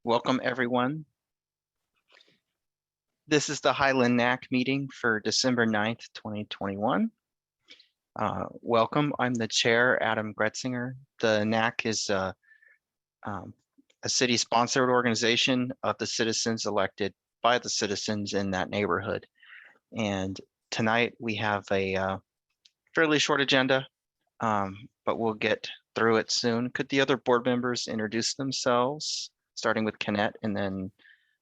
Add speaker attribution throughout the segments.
Speaker 1: Welcome everyone. This is the Highland NAC meeting for December 9th, 2021. Welcome, I'm the chair, Adam Gretzinger. The NAC is a city-sponsored organization of the citizens elected by the citizens in that neighborhood. And tonight we have a fairly short agenda, but we'll get through it soon. Could the other board members introduce themselves, starting with Konnette and then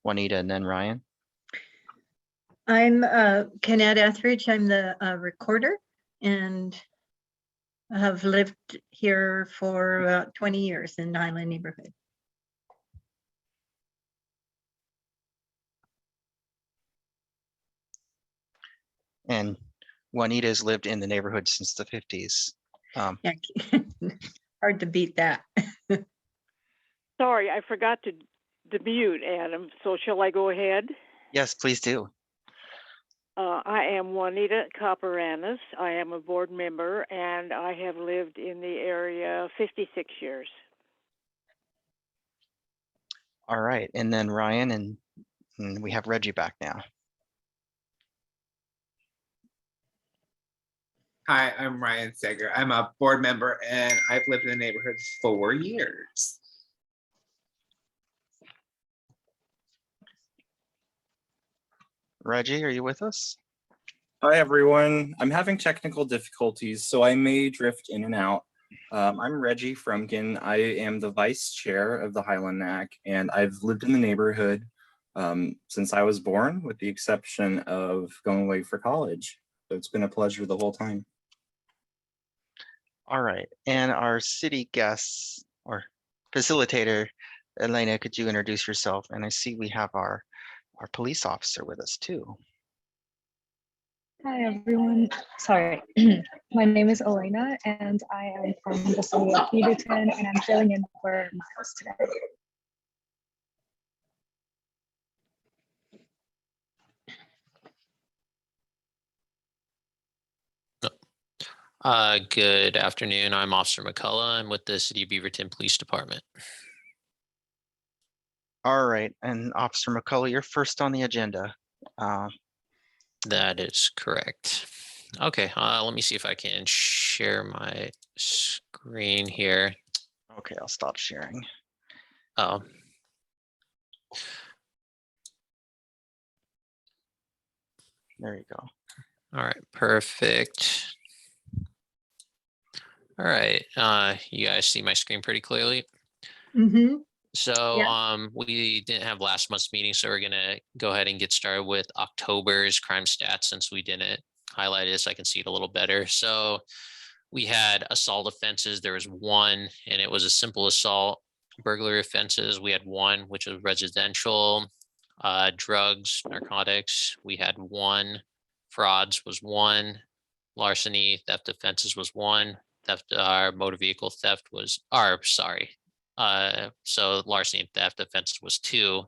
Speaker 1: Juanita and then Ryan?
Speaker 2: I'm Konnette Etheridge. I'm the recorder and have lived here for about 20 years in the Highland neighborhood.
Speaker 1: And Juanita has lived in the neighborhood since the 50s.
Speaker 2: Yeah, hard to beat that.
Speaker 3: Sorry, I forgot to mute, Adam. So shall I go ahead?
Speaker 1: Yes, please do.
Speaker 3: I am Juanita Caporanis. I am a board member, and I have lived in the area 56 years.
Speaker 1: All right, and then Ryan, and we have Reggie back now.
Speaker 4: Hi, I'm Ryan Seger. I'm a board member, and I've lived in the neighborhood 4 years.
Speaker 1: Reggie, are you with us?
Speaker 5: Hi, everyone. I'm having technical difficulties, so I may drift in and out. I'm Reggie Frumkin. I am the vice chair of the Highland NAC, and I've lived in the neighborhood since I was born, with the exception of going away for college. So it's been a pleasure the whole time.
Speaker 1: All right, and our city guests or facilitator, Elena, could you introduce yourself? And I see we have our police officer with us too.
Speaker 6: Hi everyone. Sorry, my name is Elena and I am from the city of Beaverton and I'm filling in for Miles today.
Speaker 7: Good afternoon. I'm Officer McCullough. I'm with the City of Beaverton Police Department.
Speaker 1: All right, and Officer McCullough, you're first on the agenda.
Speaker 7: That is correct. Okay, let me see if I can share my screen here.
Speaker 1: Okay, I'll stop sharing.
Speaker 7: Oh.
Speaker 1: There you go.
Speaker 7: All right, perfect. All right, you guys see my screen pretty clearly?
Speaker 2: Mm-hmm.
Speaker 7: So
Speaker 2: Yeah.
Speaker 7: we didn't have last month's meeting, so we're gonna go ahead and get started with October's crime stats since we didn't highlight it so I can see it a little better. So we had assault offenses. There was one, and it was a simple assault. Burglary offenses, we had one, which was residential. Drugs, narcotics, we had one. Frauds was one. Larceny, theft offenses was one. Theft, motor vehicle theft was, so larceny and theft offenses was 2.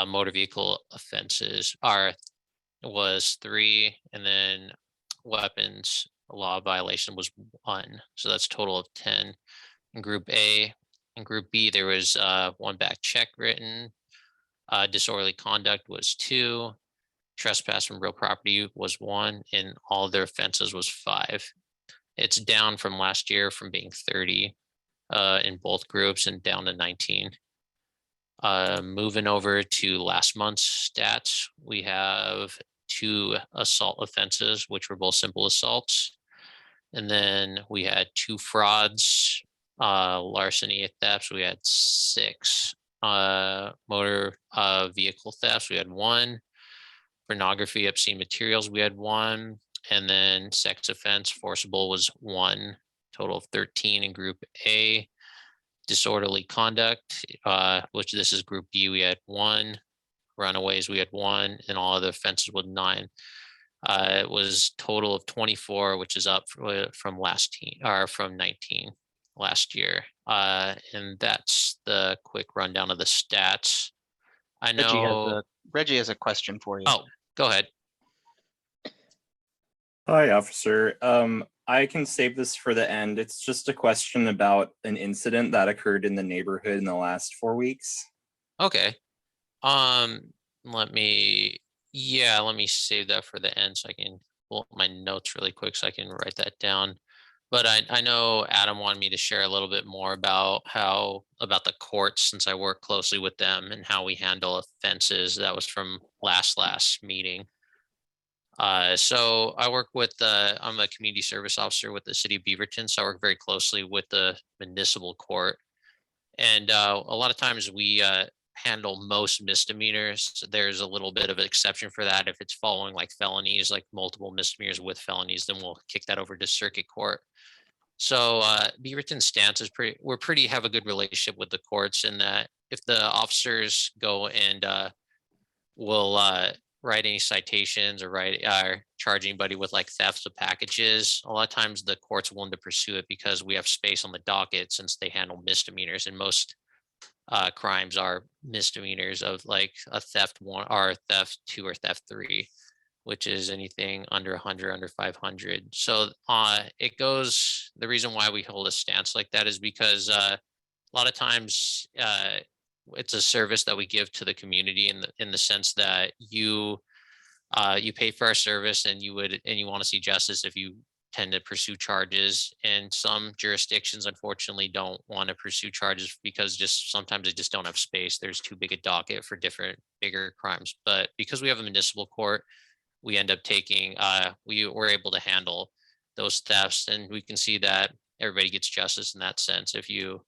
Speaker 7: Motor vehicle offenses was 3, and then weapons law violation was 1. So that's a total of 10 in Group A. In Group B, there was 1 back check written. Disorderly conduct was 2. Trespass from real property was 1, and all their offenses was 5. It's down from last year from being 30 in both groups and down to 19. Moving over to last month's stats, we have 2 assault offenses, which were both simple assaults. And then we had 2 frauds, larceny thefts, we had 6. Motor vehicle thefts, we had 1. Pornography, obscene materials, we had 1. And then sex offense, forcible was 1. Total of 13 in Group A. Disorderly conduct, which this is Group B, we had 1. Runaways, we had 1, and all other offenses with 9. It was total of 24, which is up from 19 last year. And that's the quick rundown of the stats. I know
Speaker 1: Reggie has a question for you.
Speaker 7: Oh, go ahead.
Speaker 5: Hi, officer. I can save this for the end. It's just a question about an incident that occurred in the neighborhood in the last 4 weeks.
Speaker 7: Okay. Um, let me save that for the end so I can pull up my notes really quick so I can write that down. But I know Adam wanted me to share a little bit more about about the courts, since I work closely with them and how we handle offenses. That was from last meeting. So I work with I'm a community service officer with the city of Beaverton, so I work very closely with the municipal court. And a lot of times we handle most misdemeanors. There's a little bit of an exception for that. If it's following like felonies, like multiple misdemeanors with felonies, then we'll kick that over to circuit court. So Beaverton's stance is pretty have a good relationship with the courts, in that if the officers go and will write any citations or charge anybody with like thefts of packages, a lot of times the court's willing to pursue it because we have space on the docket, since they handle misdemeanors, and most crimes are misdemeanors of like a theft 1 or theft 2 or theft 3, which is anything under 100, under 500. So the reason why we hold a stance like that is because a lot of times it's a service that we give to the community, in the sense that you pay for our service, and you want to see justice if you tend to pursue charges. And some jurisdictions unfortunately don't want to pursue charges because sometimes they just don't have space. There's too big a docket for different bigger crimes. But because we have a municipal court, we end up taking we were able to handle those thefts, and we can see that everybody gets justice in that sense. If you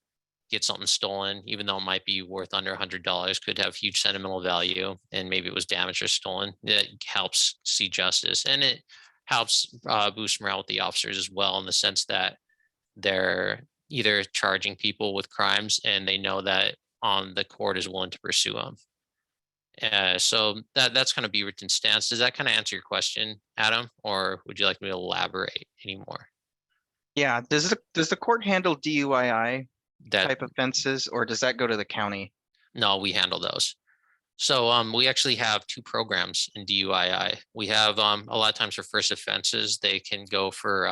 Speaker 7: get something stolen, even though it might be worth under $100, could have huge sentimental value, and maybe it was damaged or stolen, it helps see justice, and it helps boost morale with the officers as well, in the sense that they're either charging people with crimes and they know that the court is willing to pursue them. So that's kind of Beaverton's stance. Does that kind of answer your question, Adam, or would you like me to elaborate anymore?
Speaker 1: Yeah, does the court handle DUII
Speaker 7: That
Speaker 1: type offenses, or does that go to the county?
Speaker 7: No, we handle those. So we actually have 2 programs in DUII. We have a lot of times for first offenses, they can go for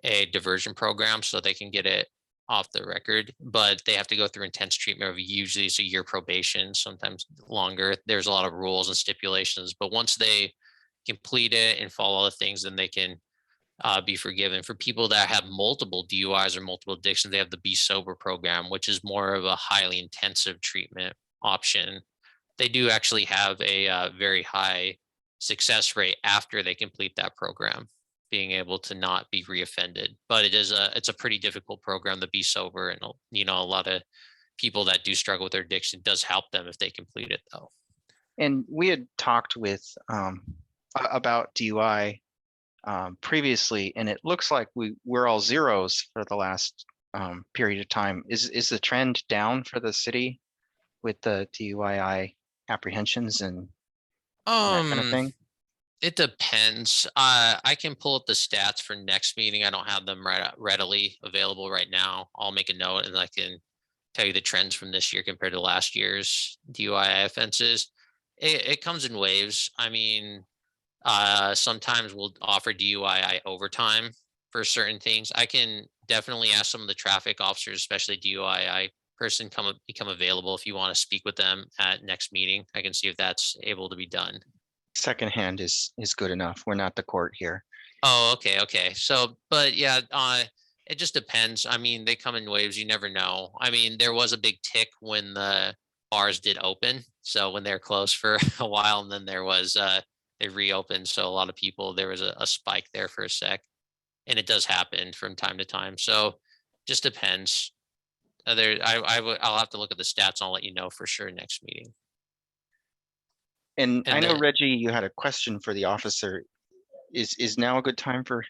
Speaker 7: a diversion program so they can get it off the record, but they have to go through intense treatment of usually it's a year probation, sometimes longer. There's a lot of rules and stipulations, but once they complete it and follow all the things, then they can be forgiven. For people that have multiple DUIs or multiple addictions, they have the Be Sober program, which is more of a highly intensive treatment option. They do actually have a very high success rate after they complete that program, being able to not be reoffended. But it's a pretty difficult program to Be Sober, and a lot of people that do struggle with their addiction, does help them if they complete it though.
Speaker 1: And we had talked with about DUI previously, and it looks like we're all zeros for the last period of time. Is the trend down for the city with the DUI apprehensions and that kind of thing?
Speaker 7: It depends. I can pull up the stats for next meeting. I don't have them readily available right now. I'll make a note and I can tell you the trends from this year compared to last year's DUI offenses. It comes in waves. I mean, sometimes we'll offer DUI overtime for certain things. I can definitely ask some of the traffic officers, especially DUI person, become available if you want to speak with them at next meeting. I can see if that's able to be done.
Speaker 1: Secondhand is good enough. We're not the court here.
Speaker 7: Oh, okay. So, but yeah, it just depends. I mean, they come in waves. You never know. I mean, there was a big tick when the bars did open. So when they're closed for a while, and then they reopened. So a lot of people, there was a spike there for a sec, and it does happen from time to time. So just depends. I'll have to look at the stats. And I'll let you know for sure next meeting.
Speaker 1: And I know,
Speaker 7: then-
Speaker 1: Reggie, you had a question for the officer. Is now a good time for?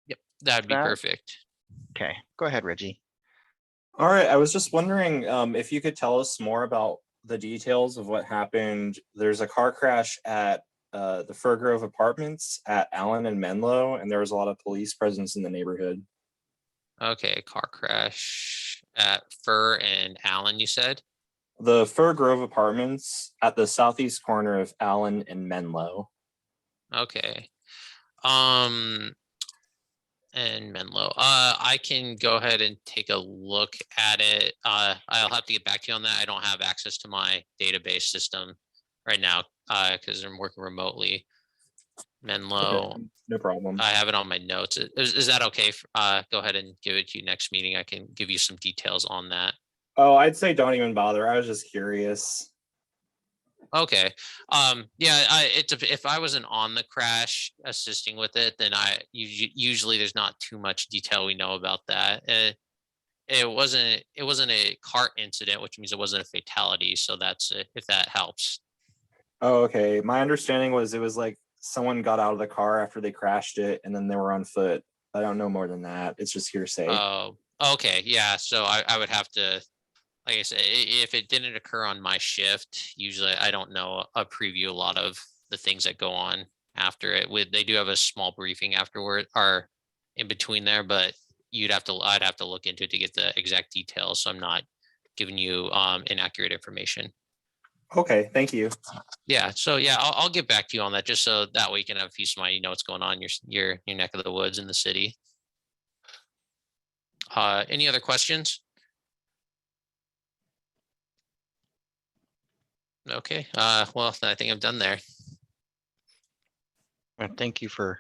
Speaker 7: Yep, that'd be
Speaker 1: that?
Speaker 7: perfect.
Speaker 1: Okay, go ahead, Reggie.
Speaker 5: All right, I was just wondering if you could tell us more about the details of what happened. There's a car crash at the Fir Grove Apartments at Allen and Menlo, and there was a lot of police presence in the neighborhood.
Speaker 7: Okay, car crash at Fir and Allen, you said?
Speaker 5: The Fir Grove Apartments at the southeast corner of Allen and Menlo.
Speaker 7: Okay. and Menlo. I can go ahead and take a look at it. I'll have to get back to you on that. I don't have access to my database system right now because I'm working remotely. Menlo,
Speaker 5: Okay, no problem.
Speaker 7: I have it on my notes. Is that okay? Go ahead and give it to you next meeting. I can give you some details on that.
Speaker 5: Oh, I'd say don't even bother. I was just curious.
Speaker 7: Okay. Yeah, if I wasn't on the crash assisting with it, then usually there's not too much detail we know about that. It wasn't a cart incident, which means it wasn't a fatality. So that's it, if that helps.
Speaker 5: Oh, okay. My understanding was it was like someone got out of the car after they crashed it and then they were on foot. I don't know more than that. It's just hearsay.
Speaker 7: Oh, okay. Yeah. So I would have to, like I said, if it didn't occur on my shift, usually I don't know a preview a lot of the things that go on after it. They do have a small briefing afterward or in between there, but I'd have to look into it to get the exact details. So I'm not giving you inaccurate information.
Speaker 5: Okay, thank you.
Speaker 7: Yeah. So yeah, I'll get back to you on that just so that way you can have peace of mind. You know what's going on in your neck of the woods in the city. Any other questions? Okay. Well, I think I'm done there.
Speaker 1: Well, thank you for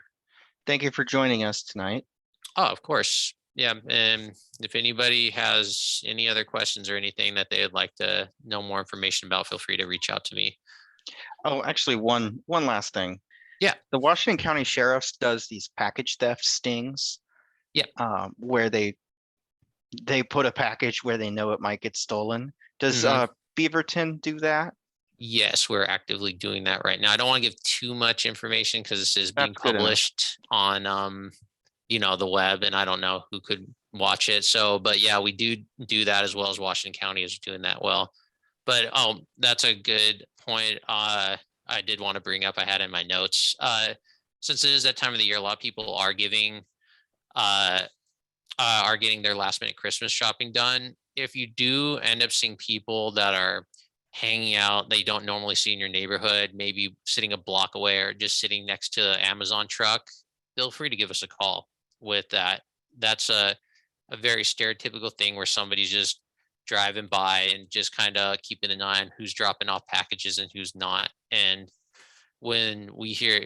Speaker 1: joining us tonight.
Speaker 7: Oh, of course. Yeah. And if anybody has any other questions or anything that they'd like to know more information about, feel free to reach out to me.
Speaker 1: Oh, actually, one last thing.
Speaker 7: Yeah.
Speaker 1: The Washington County Sheriff's does these package theft stings.
Speaker 7: Yeah.
Speaker 1: Where they put a package where they know it might get stolen. Does Beaverton do that?
Speaker 7: Yes, we're actively doing that right now. I don't want to give too much information because this is being published on the web, and I don't know who could watch it. So, but yeah, we do that as well as Washington County is doing that well. But that's a good point. I did want to bring up, I had in my notes, since it is that time of the year, a lot of people are getting their last minute Christmas shopping done. If you do end up seeing people that are hanging out that you don't normally see in your neighborhood, maybe sitting a block away or just sitting next to an Amazon truck, feel free to give us a call with that. That's a very stereotypical thing where somebody's just driving by and just kind of keeping an eye on who's dropping off packages and who's not. And when we hear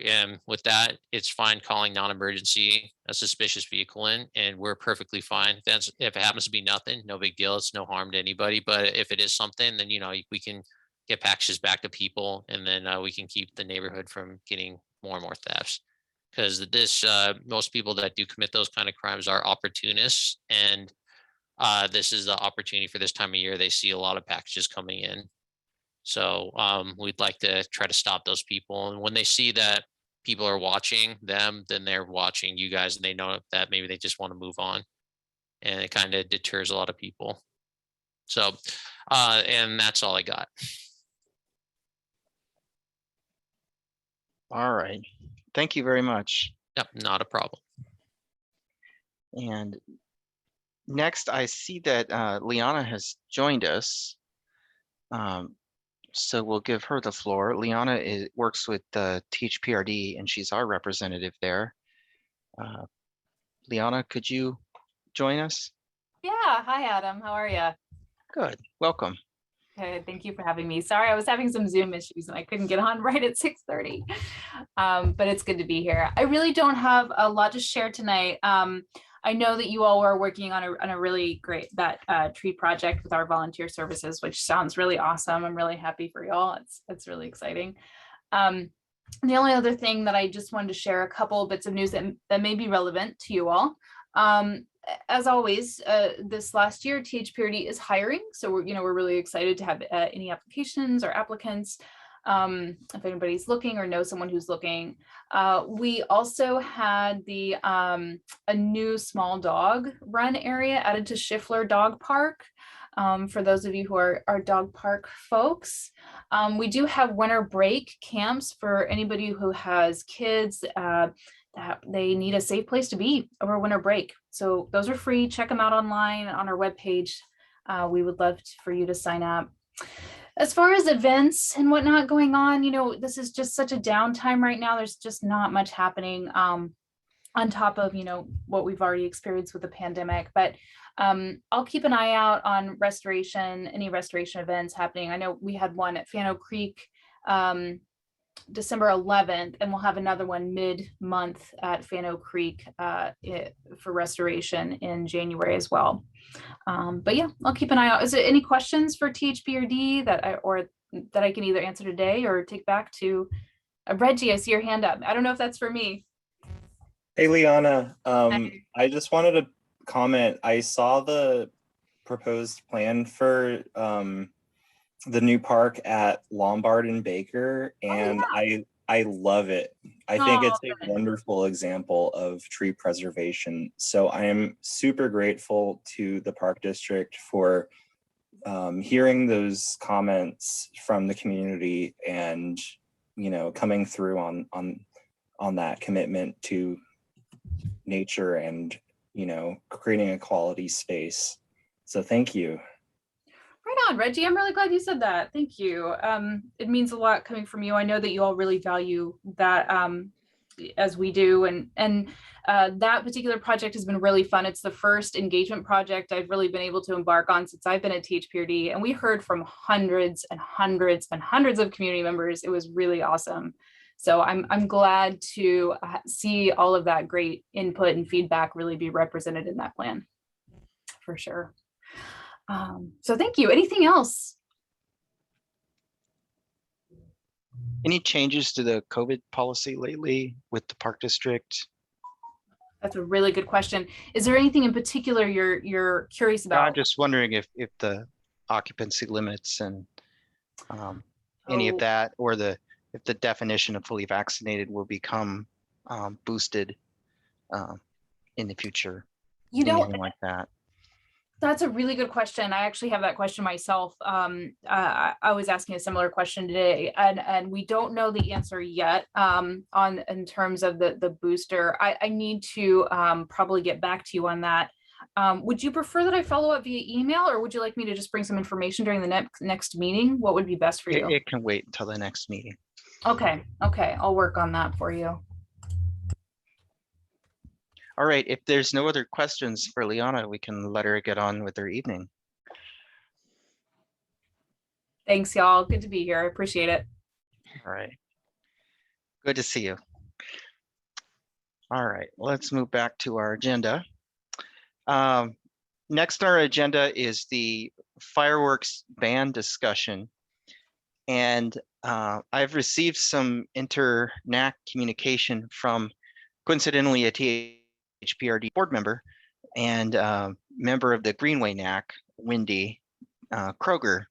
Speaker 7: with that, it's fine calling non-emergency a suspicious vehicle in, and we're perfectly fine. If it happens to be nothing, no big deal. It's no harm to anybody. But if it is something, then we can get packages back to people, and then we can keep the neighborhood from getting more and more thefts. Because most people that do commit those kind of crimes are opportunists, and this is the opportunity for this time of year. They see a lot of packages coming in. So we'd like to try to stop those people. And when they see that people are watching them, then they're watching you guys and they know that maybe they just want to move on. And it kind of deters a lot of people. So, and that's all I got.
Speaker 1: All right. Thank you very much.
Speaker 7: Yep, not a problem.
Speaker 1: And next, I see that Liana has joined us. So we'll give her the floor. Liana works with the THPRD, and she's our representative there. Liana, could you join us?
Speaker 8: Yeah. Hi, Adam. How are you?
Speaker 1: Good. Welcome.
Speaker 8: Good. Thank you for having me. Sorry, I was having some Zoom issues and I couldn't get on right at 6:30. But it's good to be here. I really don't have a lot to share tonight. I know that you all are working on a really great tree project with our volunteer services, which sounds really awesome. I'm really happy for y'all. It's really exciting. The only other thing that I just wanted to share a couple bits of news that may be relevant to you all. As always, this last year, THPRD is hiring. So we're really excited to have any applications or applicants. If anybody's looking or knows someone who's looking. We also had a new small dog run area added to Schiffler Dog Park. For those of you who are dog park folks, we do have winter break camps for anybody who has kids that they need a safe place to be over winter break. So those are free. Check them out online on our webpage. We would love for you to sign up. As far as events and whatnot going on, this is just such a downtime right now. There's just not much happening. on top of, what we've already experienced with the pandemic. But I'll keep an eye out on restoration, any restoration events happening. I know we had one at Fano Creek December 11th, and we'll have another one mid-month at Fano Creek for restoration in January as well. But yeah, I'll keep an eye out. Is there any questions for THPRD that I can either answer today or take back to Reggie? I see your hand up. I don't know if that's for me.
Speaker 5: Hey, Liana, I just wanted to comment. I saw the proposed plan for the new park at Lombard and Baker, and I love it. I think it's a wonderful example of tree preservation. So I am super grateful to the Park District for hearing those comments from the community and, coming through on that commitment to nature and, creating a quality space. So thank you.
Speaker 8: Right on, Reggie. I'm really glad you said that. Thank you. It means a lot coming from you. I know that you all really value that as we do. And that particular project has been really fun. It's the first engagement project I've really been able to embark on since I've been at THPRD. And we heard from hundreds and hundreds and hundreds of community members. It was really awesome. So I'm glad to see all of that great input and feedback really be represented in that plan, for sure. So thank you. Anything else?
Speaker 1: Any changes to the COVID policy lately with the Park District?
Speaker 8: That's a really good question. Is there anything in particular you're curious about?
Speaker 1: I'm just wondering if the occupancy limits and any of that, or if the definition of fully vaccinated will become boosted in the future. Anything like that.
Speaker 8: That's a really good question. I actually have that question myself. I was asking a similar question today, and we don't know the answer yet in terms of the booster. I need to probably get back to you on that. Would you prefer that I follow up via email, or would you like me to just bring some information during the next meeting? What would be best for you?
Speaker 1: It can wait until the next meeting.
Speaker 8: Okay. I'll work on that for you.
Speaker 1: All right, if there's no other questions for Liana, we can let her get on with her evening.
Speaker 8: Thanks, y'all. Good to be here. I appreciate it.
Speaker 1: All right. Good to see you. All right, let's move back to our agenda. Next on our agenda is the fireworks ban discussion. And I've received some inter-NAC communication from, coincidentally, a THPRD board member and member of the Greenway NAC, Wendy Kroger.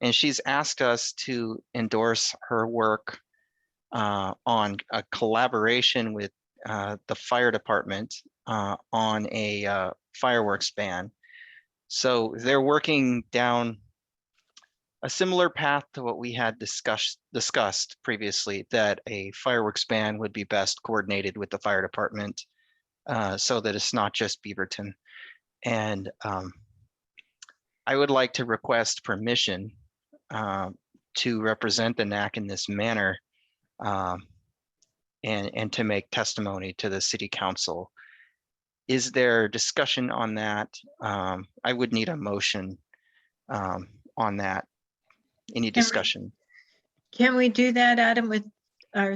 Speaker 1: And she's asked us to endorse her work on a collaboration with the fire department on a fireworks ban. So they're working down a similar path to what we had discussed previously, that a fireworks ban would be best coordinated with the fire department so that it's not just Beaverton. And I would like to request permission to represent the NAC in this manner and to make testimony to the city council. Is there discussion on that? I would need a motion on that. Any discussion?
Speaker 2: Can we do that, Adam, with our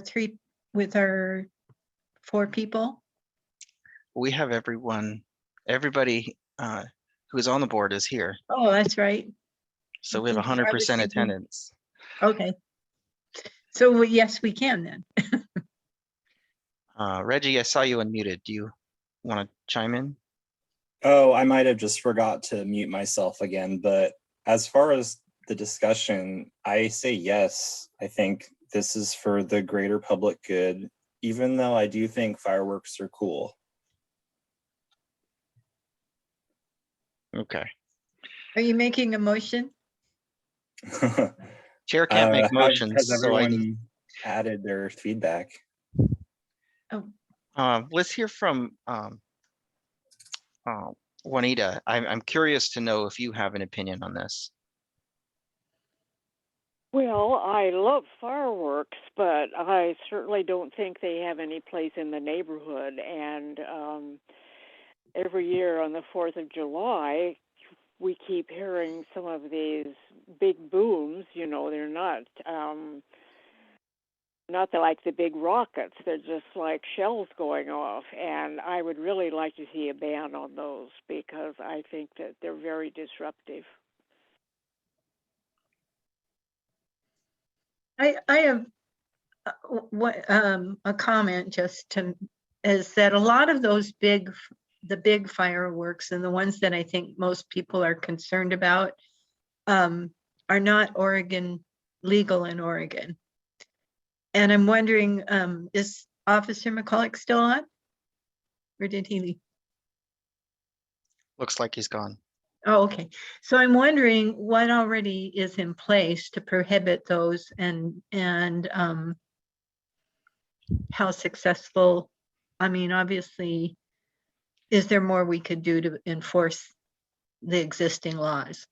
Speaker 2: 4 people?
Speaker 1: We have everybody who is on the board is here.
Speaker 2: Oh, that's right.
Speaker 1: So we have 100% attendance.
Speaker 2: Okay. So yes, we can then.
Speaker 1: Reggie, I saw you unmuted. Do you want to chime in?
Speaker 5: Oh, I might have just forgot to mute myself again, but as far as the discussion, I say yes. I think this is for the greater public good, even though I do think fireworks are cool.
Speaker 1: Okay.
Speaker 2: Are you making a motion?
Speaker 1: Chair can't make motions.
Speaker 5: Has
Speaker 1: So
Speaker 5: everyone added their feedback?
Speaker 1: Let's hear from Juanita. I'm curious to know if you have an opinion on this.
Speaker 3: Well, I love fireworks, but I certainly don't think they have any place in the neighborhood. And every year on the 4th of July, we keep hearing some of these big booms. You know, they're not like the big rockets. They're just like shells going off. And I would really like to see a ban on those because I think that they're very disruptive.
Speaker 2: I have a comment is that a lot of those the big fireworks and the ones that I think most people are concerned about are not legal in Oregon. And I'm wondering, is Officer McCullough still on? Or did he leave?
Speaker 1: Looks like he's gone.
Speaker 2: Oh, okay. So I'm wondering what already is in place to prohibit those and how successful, I mean, obviously, is there more we could do to enforce the existing laws?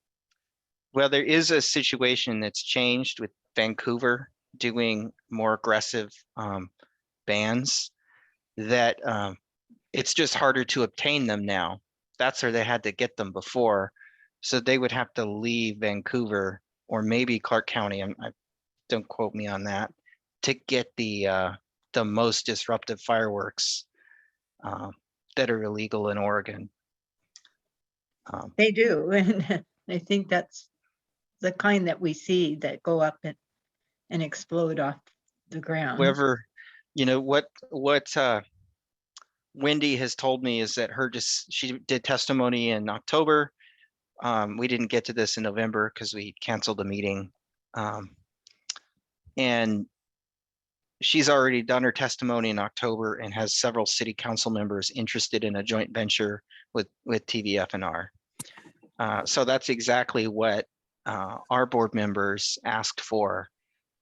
Speaker 1: Well, there is a situation that's changed with Vancouver doing more aggressive bans that it's just harder to obtain them now. That's where they had to get them before. So they would have to leave Vancouver or maybe Clark County, don't quote me on that, to get the most disruptive fireworks that are illegal in Oregon.
Speaker 2: They do, and I think that's the kind that we see that go up and explode off the ground.
Speaker 1: However, you know, what Wendy has told me is that she did testimony in October. We didn't get to this in November because we canceled the meeting. And she's already done her testimony in October and has several city council members interested in a joint venture with TVFNR. So that's exactly what our board members asked for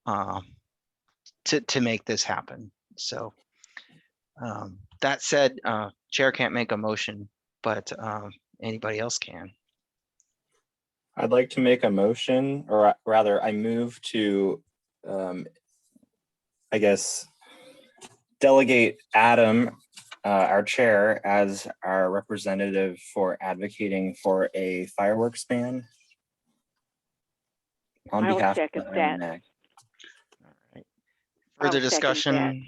Speaker 1: to make this happen. So that said, chair can't make a motion, but anybody else can.
Speaker 5: I'd like to make a motion, or rather I move to, I guess, delegate Adam, our chair, as our representative for advocating for a fireworks ban on
Speaker 3: I will
Speaker 5: behalf of
Speaker 3: second
Speaker 5: the
Speaker 3: that.
Speaker 5: Highland NAC.
Speaker 1: Further
Speaker 3: I'll second
Speaker 1: discussion,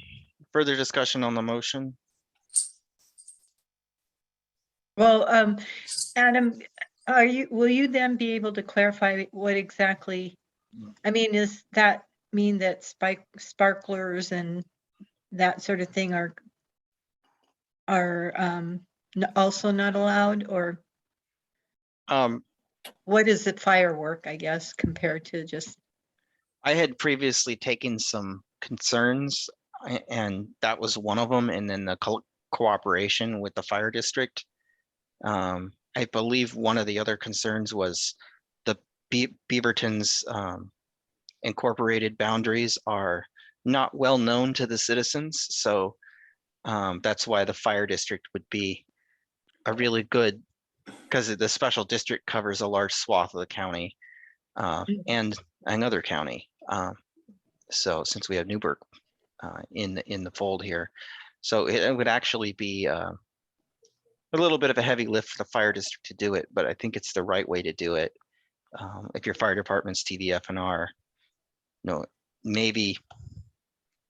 Speaker 1: further discussion on the motion?
Speaker 2: Well, Adam, will you then be able to clarify what exactly, I mean, does that mean that sparklers and that sort of thing are also not allowed, or what is it firework, I guess, compared to just?
Speaker 1: I had previously taken some concerns and that was one of them. And then the cooperation with the fire district. I believe one of the other concerns was the Beaverton's incorporated boundaries are not well known to the citizens. So that's why the fire district would be a really good, because the special district covers a large swath of the county and another county. So since we have Newburgh in the fold here, so it would actually be a little bit of a heavy lift for the fire district to do it, but I think it's the right way to do it. If your fire department's TVFNR, maybe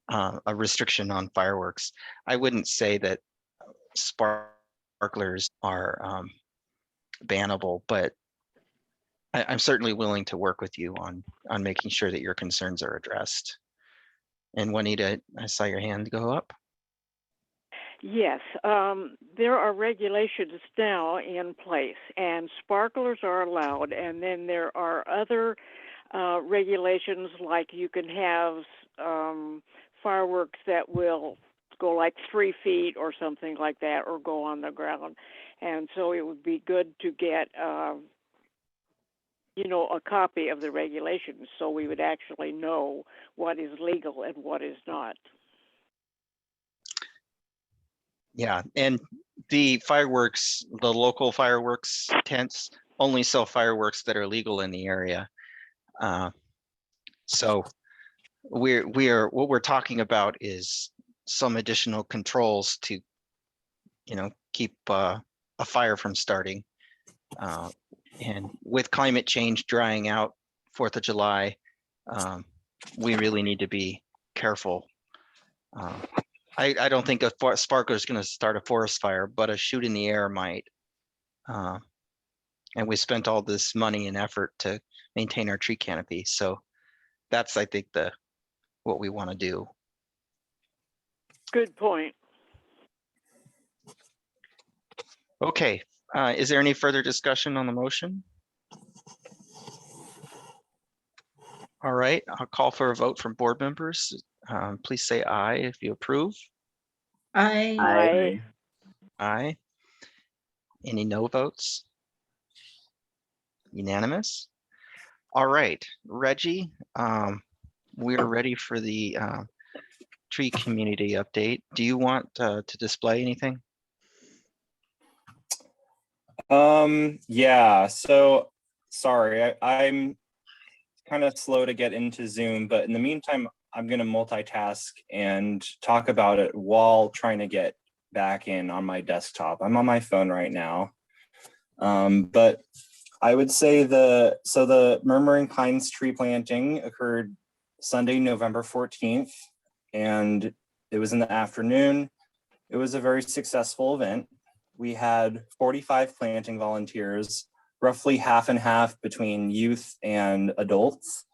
Speaker 1: a restriction on fireworks. I wouldn't say that sparklers are bannable, but I'm certainly willing to work with you on making sure that your concerns are addressed. And Juanita, I saw your hand go up.
Speaker 3: Yes, there are regulations now in place, and sparklers are allowed. And then there are other regulations, like you can have fireworks that will go like 3 feet or something like that, or go on the ground. And so it would be good to get a copy of the regulations, so we would actually know what is legal and what is not.
Speaker 1: Yeah, and the fireworks, the local fireworks tents only sell fireworks that are legal in the area. So what we're talking about is some additional controls to, keep a fire from starting. And with climate change drying out 4th of July, we really need to be careful. I don't think a sparkler is going to start a forest fire, but a shoot in the air might. And we spent all this money and effort to maintain our tree canopy. So that's, I think, what we want to do.
Speaker 3: Good point.
Speaker 1: Okay, is there any further discussion on the motion? All right, I'll call for a vote from board members. Please say aye if you approve.
Speaker 2: I,
Speaker 1: Aye. Any no votes? Unanimous. All right, Reggie, we're ready for the tree community update. Do you want to display anything?
Speaker 5: Yeah, so sorry, I'm kind of slow to get into Zoom, but in the meantime, I'm going to multitask and talk about it while trying to get back in on my desktop. I'm on my phone right now. But I would say the Murmuring Pines tree planting occurred Sunday, November 14th, and it was in the afternoon. It was a very successful event. We had 45 planting volunteers, roughly half and half between youth and adults.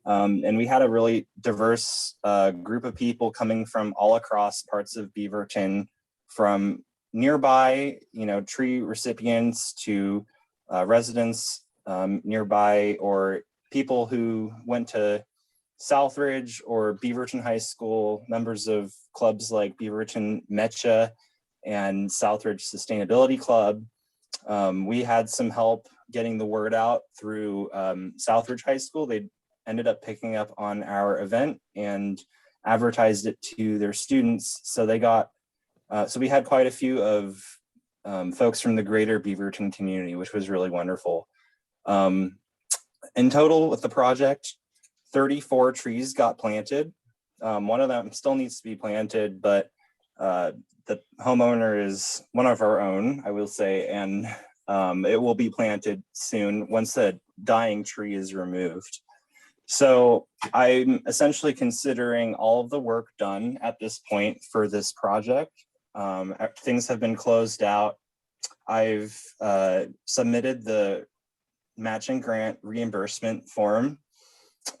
Speaker 5: And we had a really diverse group of people coming from all across parts of Beaverton, from nearby, tree recipients to residents nearby, or people who went to Southridge or Beaverton High School, members of clubs like Beaverton Mecha and Southridge Sustainability Club. We had some help getting the word out through Southridge High School. They ended up picking up on our event and advertised it to their students. So they got, so we had quite a few of folks from the greater Beaverton community, which was really wonderful. In total with the project, 34 trees got planted. One of them still needs to be planted, but the homeowner is one of our own, I will say, and it will be planted soon once the dying tree is removed. So I'm essentially considering all of the work done at this point for this project. Things have been closed out. I've submitted the matching grant reimbursement form.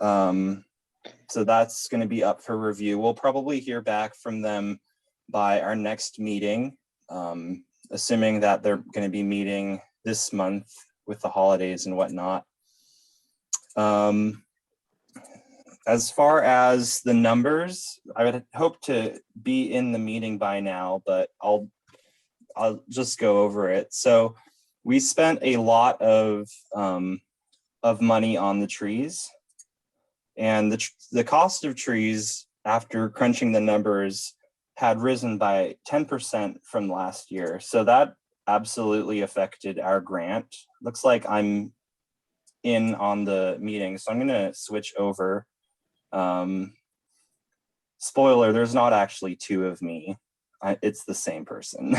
Speaker 5: So that's going to be up for review. We'll probably hear back from them by our next meeting, assuming that they're going to be meeting this month with the holidays and whatnot. As far as the numbers, I would hope to be in the meeting by now, but I'll just go over it. So we spent a lot of money on the trees, and the cost of trees after crunching the numbers had risen by 10% from last year. So that absolutely affected our grant. Looks like I'm in on the meeting, so I'm going to switch over. Spoiler, there's not actually two of me. It's the same person.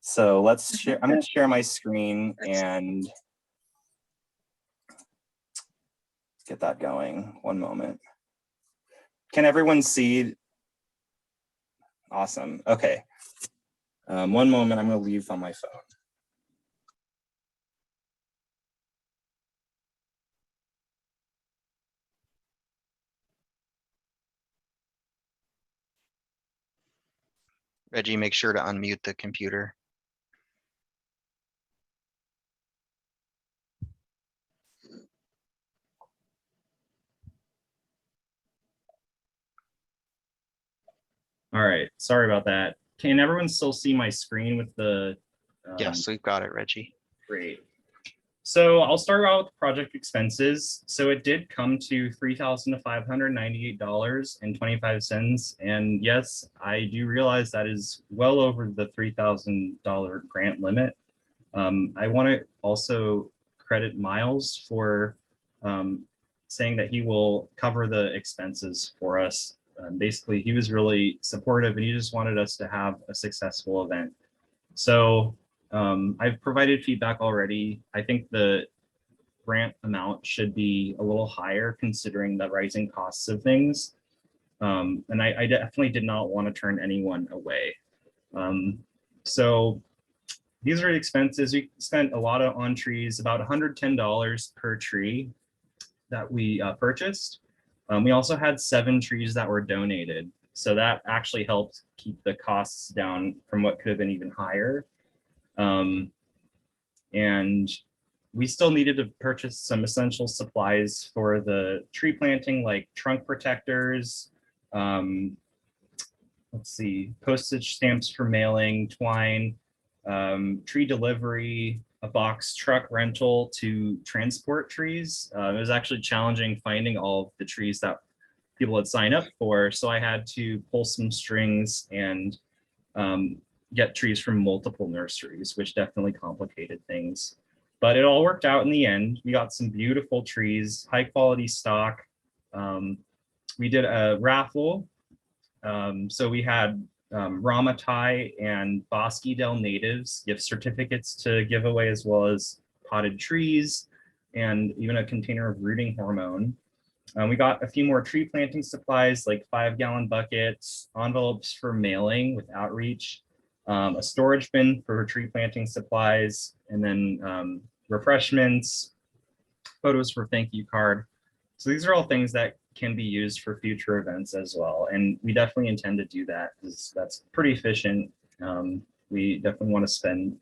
Speaker 5: So let's share. I'm going to share my screen and get that going. One moment. Can everyone see? Awesome. Okay. One moment. I'm going to leave on my phone.
Speaker 1: Reggie, make sure to unmute the computer.
Speaker 5: All right. Sorry about that. Can everyone still see my screen with the?
Speaker 1: Yes, we've got it, Reggie.
Speaker 5: Great. So I'll start out with project expenses. So it did come to $3,598.25. And yes, I do realize that is well over the $3,000 grant limit. I want to also credit Miles for saying that he will cover the expenses for us. Basically, he was really supportive and he just wanted us to have a successful event. So I've provided feedback already. I think the grant amount should be a little higher considering the rising costs of things. And I definitely did not want to turn anyone away. So these are the expenses. We spent a lot on trees, about $110 per tree that we purchased. We also had 7 trees that were donated. So that actually helped keep the costs down from what could have been even higher. And we still needed to purchase some essential supplies for the tree planting, like trunk protectors, let's see, postage stamps for mailing, twine, tree delivery, a box truck rental to transport trees. It was actually challenging finding all of the trees that people had signed up for. So I had to pull some strings and get trees from multiple nurseries, which definitely complicated things. But it all worked out in the end. We got some beautiful trees, high quality stock. We did a raffle. So we had Ramatai and Bosque Del Natives gift certificates to give away, as well as potted trees and even a container of rooting hormone. We got a few more tree planting supplies like 5-gallon buckets, envelopes for mailing with outreach, a storage bin for tree planting supplies, and then refreshments, photos for thank you card. So these are all things that can be used for future events as well. And we definitely intend to do that because that's pretty efficient. We definitely want to spend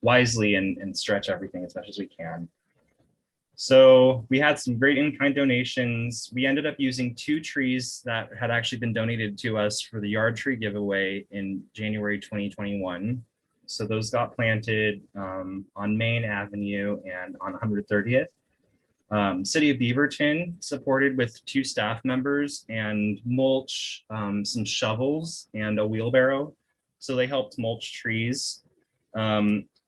Speaker 5: wisely and stretch everything as much as we can. So we had some great in-kind donations. We ended up using 2 trees that had actually been donated to us for the yard tree giveaway in January 2021. So those got planted on Main Avenue and on 130th. City of Beaverton supported with 2 staff members and mulch, some shovels and a wheelbarrow. So they helped mulch trees.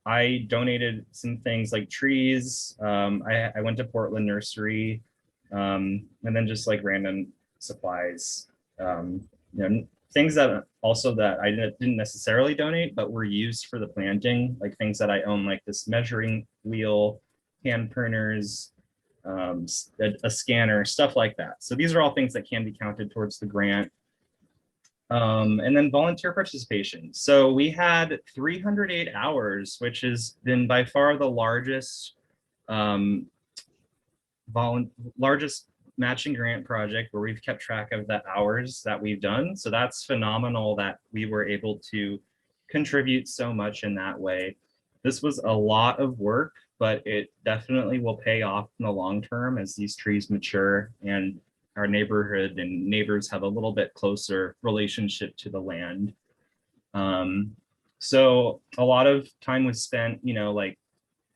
Speaker 5: I donated some things like trees. I went to Portland Nursery, and then just like random supplies, things that also that I didn't necessarily donate, but were used for the planting, like things that I own, like this measuring wheel, hand pruners, a scanner, stuff like that. So these are all things that can be counted towards the grant. And then volunteer participation. So we had 308 hours, which has been by far the largest matching grant project where we've kept track of the hours that we've done. So that's phenomenal that we were able to contribute so much in that way. This was a lot of work, but it definitely will pay off in the long term as these trees mature and our neighborhood and neighbors have a little bit closer relationship to the land. So a lot of time was spent, like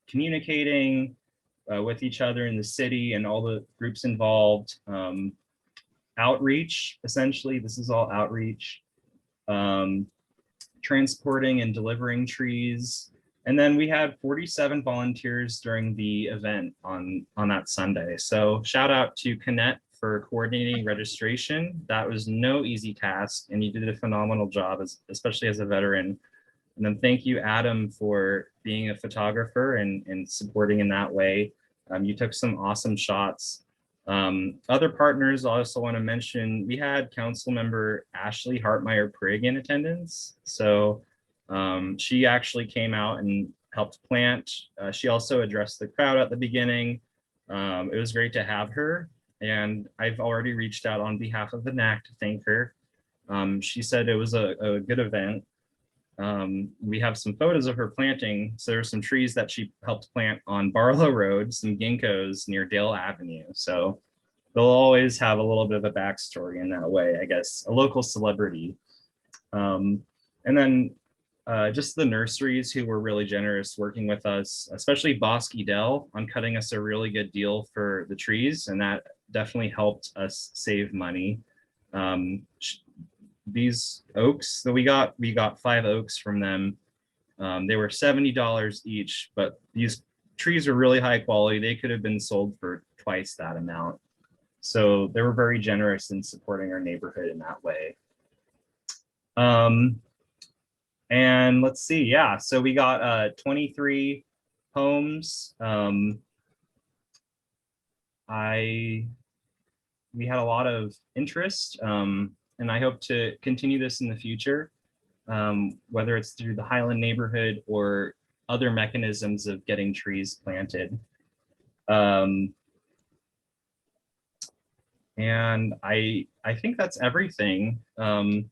Speaker 5: communicating with each other in the city and all the groups involved. Outreach, essentially, this is all outreach. Transporting and delivering trees. And then we had 47 volunteers during the event on that Sunday. So shout out to Konnette for coordinating registration. That was no easy task, and you did a phenomenal job, especially as a veteran. And then thank you, Adam, for being a photographer and supporting in that way. You took some awesome shots. Other partners, I also want to mention, we had council member Ashley Hartmeyer-Prigg in attendance. So she actually came out and helped plant. She also addressed the crowd at the beginning. It was great to have her. And I've already reached out on behalf of the NAC to thank her. She said it was a good event. We have some photos of her planting. So there's some trees that she helped plant on Barlow Road, some ginkgos near Dale Avenue. So they'll always have a little bit of a backstory in that way, I guess, a local celebrity. And then just the nurseries who were really generous working with us, especially Bosque Del on cutting us a really good deal for the trees. And that definitely helped us save money. These oaks that we got 5 oaks from them. They were $70 each, but these trees are really high quality. They could have been sold for twice that amount. So they were very generous in supporting our neighborhood in that way. And let's see, yeah, so we got 23 homes. We had a lot of interest, and I hope to continue this in the future, whether it's through the Highland neighborhood or other mechanisms of getting trees planted. And I think that's everything. I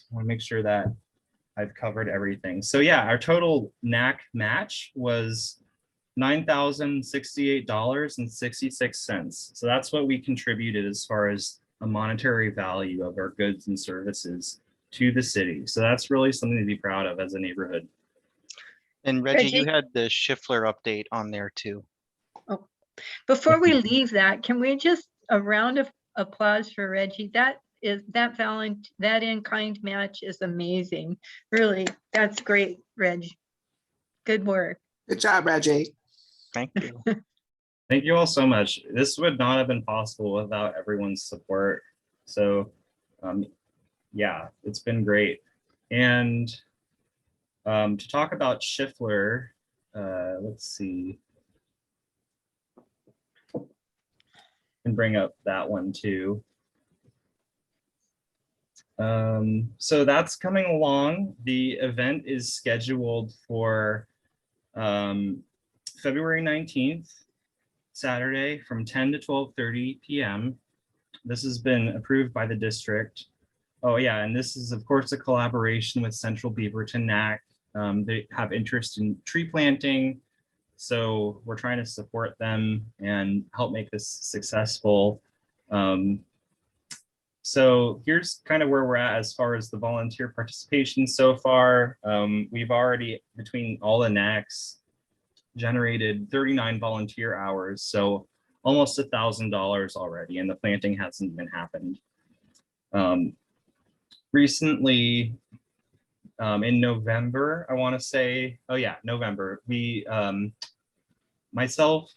Speaker 5: want to make sure that I've covered everything. So yeah, our total NAC match was $9,068.66. So that's what we contributed as far as a monetary value of our goods and services to the city. So that's really something to be proud of as a neighborhood.
Speaker 1: And Reggie, you
Speaker 2: Reggie?
Speaker 1: had the Schiffler update on there too.
Speaker 2: Before we leave that, can we just a round of applause for Reggie? That in-kind match is amazing. Really, that's great, Reg. Good work.
Speaker 9: Good job, Reggie.
Speaker 1: Thank you.
Speaker 5: Thank you all so much. This would not have been possible without everyone's support. So yeah, it's been great. And to talk about Schiffler, let's see. Can bring up that one too. So that's coming along. The event is scheduled for February 19th, Saturday from 10 to 12:30 p.m. This has been approved by the district. Oh yeah, and this is of course a collaboration with Central Beaverton NAC. They have interest in tree planting, so we're trying to support them and help make this successful. So here's kind of where we're at as far as the volunteer participation so far. We've already, between all the NACs, generated 39 volunteer hours, so almost $1,000 already, and the planting hasn't even happened. Recently, in November, I want to say, oh yeah, November, we, myself,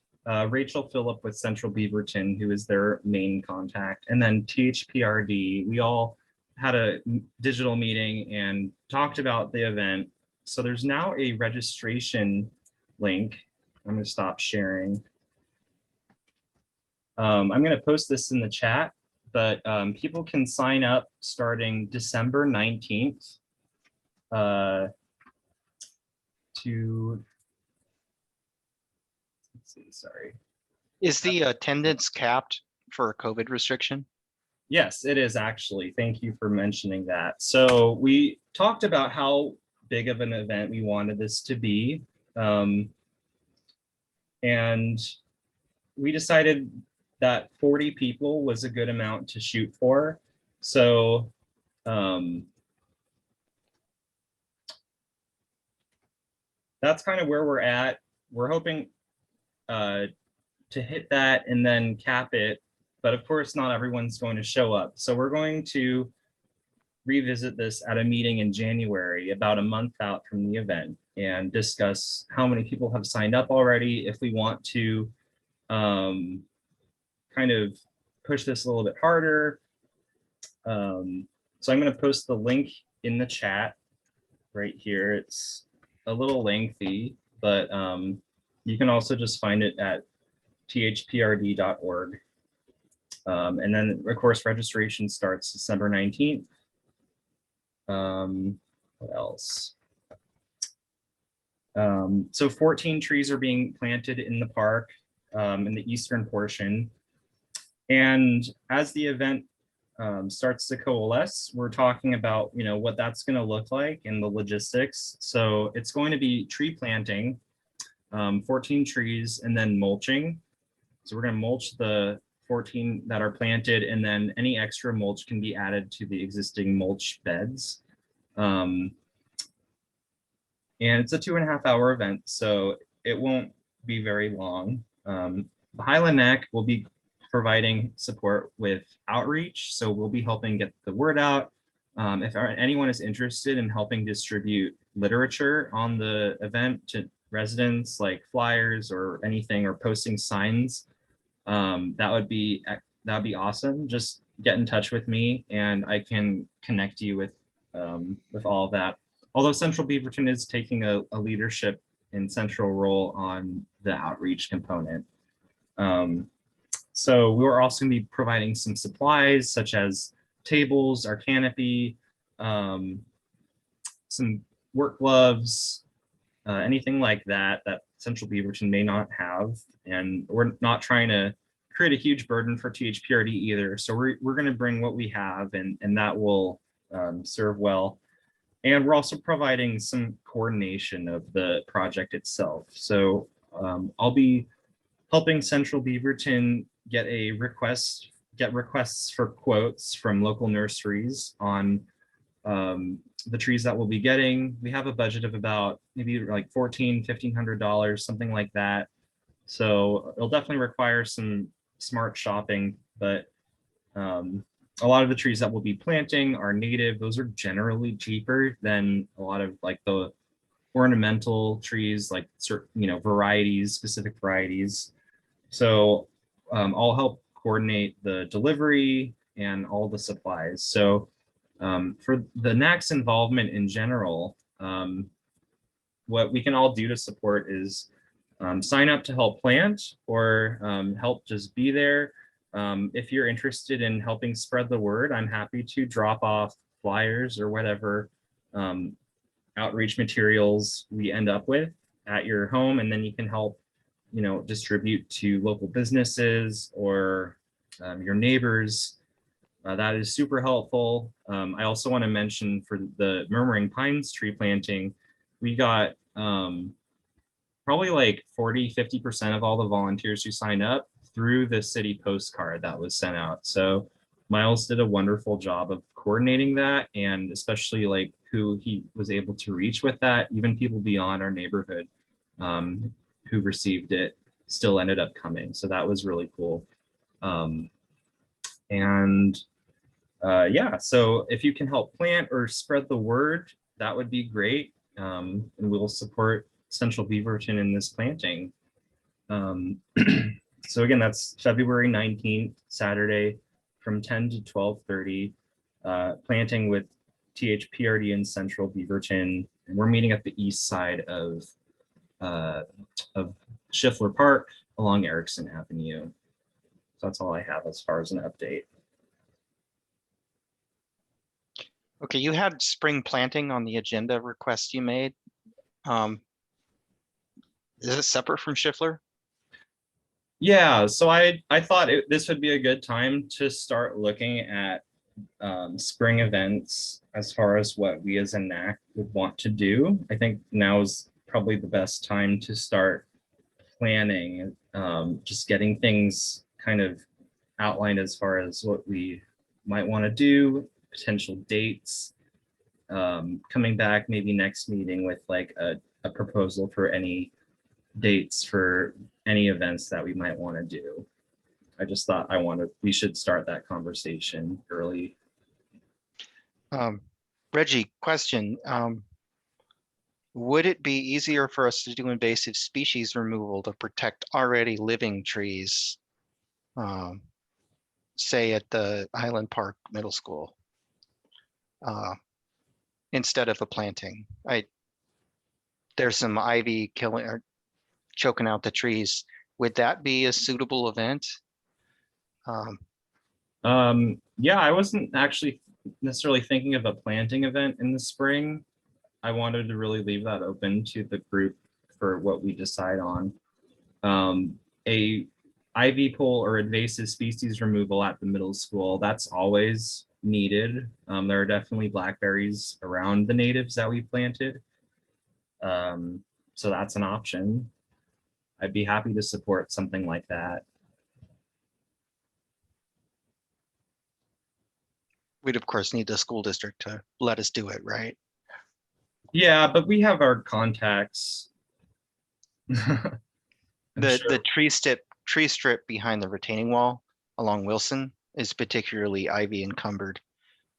Speaker 5: Rachel Phillip with Central Beaverton, who is their main contact, and then THPRD, we all had a digital meeting and talked about the event. So there's now a registration link. I'm going to stop sharing. I'm going to post this in the chat, but people can sign up starting December 19th to, let's see, sorry.
Speaker 1: Is the attendance capped for a COVID restriction?
Speaker 5: Yes, it is actually. Thank you for mentioning that. So we talked about how big of an event we wanted this to be. And we decided that 40 people was a good amount to shoot for. So that's kind of where we're at. We're hoping to hit that and then cap it. But of course, not everyone's going to show up. So we're going to revisit this at a meeting in January, about a month out from the event, and discuss how many people have signed up already, if we want to kind of push this a little bit harder. So I'm going to post the link in the chat right here. It's a little lengthy, but you can also just find it at thprd.org. And then, of course, registration starts December 19th. What else? So 14 trees are being planted in the park in the eastern portion. And as the event starts to coalesce, we're talking about, you know, what that's going to look like and the logistics. So it's going to be tree planting, 14 trees, and then mulching. So we're going to mulch the 14 that are planted, and then any extra mulch can be added to the existing mulch beds. And it's a 2.5-hour event, so it won't be very long. The Highland NAC will be providing support with outreach, so we'll be helping get the word out. If anyone is interested in helping distribute literature on the event to residents, like flyers or anything, or posting signs, That'd be awesome. Just get in touch with me and I can connect you with all of that. Although Central Beaverton is taking a leadership and central role on the outreach component. So we're also gonna be providing some supplies such as tables, our canopy, some work gloves, anything like that that Central Beaverton may not have. And we're not trying to create a huge burden for THPRD either. So we're going to bring what we have, and that will serve well. And we're also providing some coordination of the project itself. So I'll be helping Central Beaverton get requests for quotes from local nurseries on the trees that we'll be getting. We have a budget of about maybe like $1,500, something like that. So it'll definitely require some smart shopping, but a lot of the trees that we'll be planting are native. Those are generally cheaper than a lot of like the ornamental trees, like certain, varieties, specific varieties. So I'll help coordinate the delivery and all the supplies. So for the NAC's involvement in general, what we can all do to support is sign up to help plant or help just be there. If you're interested in helping spread the word, I'm happy to drop off flyers or whatever outreach materials we end up with at your home, and then you can help, distribute to local businesses or your neighbors. That is super helpful. I also want to mention for the Murmuring Pines tree planting, we got probably like 40–50% of all the volunteers who signed up through the city postcard that was sent out. So Miles did a wonderful job of coordinating that, and especially like who he was able to reach with that. Even people beyond our neighborhood who received it still ended up coming. So that was really cool. Yeah, so if you can help plant or spread the word, that would be great. And we'll support Central Beaverton in this planting. So again, that's February 19th, Saturday, from 10 to 12:30, planting with THPRD in Central Beaverton. And we're meeting at the east side of Schiffler Park along Erickson Avenue. So that's all I have as far as an update.
Speaker 1: Okay, you had spring planting on the agenda request you made. Is it separate from Schiffler?
Speaker 5: Yeah, so I thought this would be a good time to start looking at spring events as far as what we as a NAC would want to do. I think now is probably the best time to start planning, just getting things kind of outlined as far as what we might want to do, potential dates, coming back maybe next meeting with like a proposal for any dates for any events that we might want to do. I just thought we should start that conversation early.
Speaker 1: Reggie, question. Would it be easier for us to do invasive species removal to protect already living trees, say at the Highland Park Middle School, instead of a planting? There's some ivy killing or choking out the trees. Would that be a suitable event?
Speaker 5: Yeah, I wasn't actually necessarily thinking of a planting event in the spring. I wanted to really leave that open to the group for what we decide on. A ivy pole or invasive species removal at the middle school, that's always needed. There are definitely blackberries around the natives that we planted. So that's an option. I'd be happy to support something like that.
Speaker 1: We'd of course need the school district to let us do it, right?
Speaker 5: Yeah, but we have our contacts.
Speaker 1: The tree strip behind the retaining wall along Wilson is particularly ivy encumbered.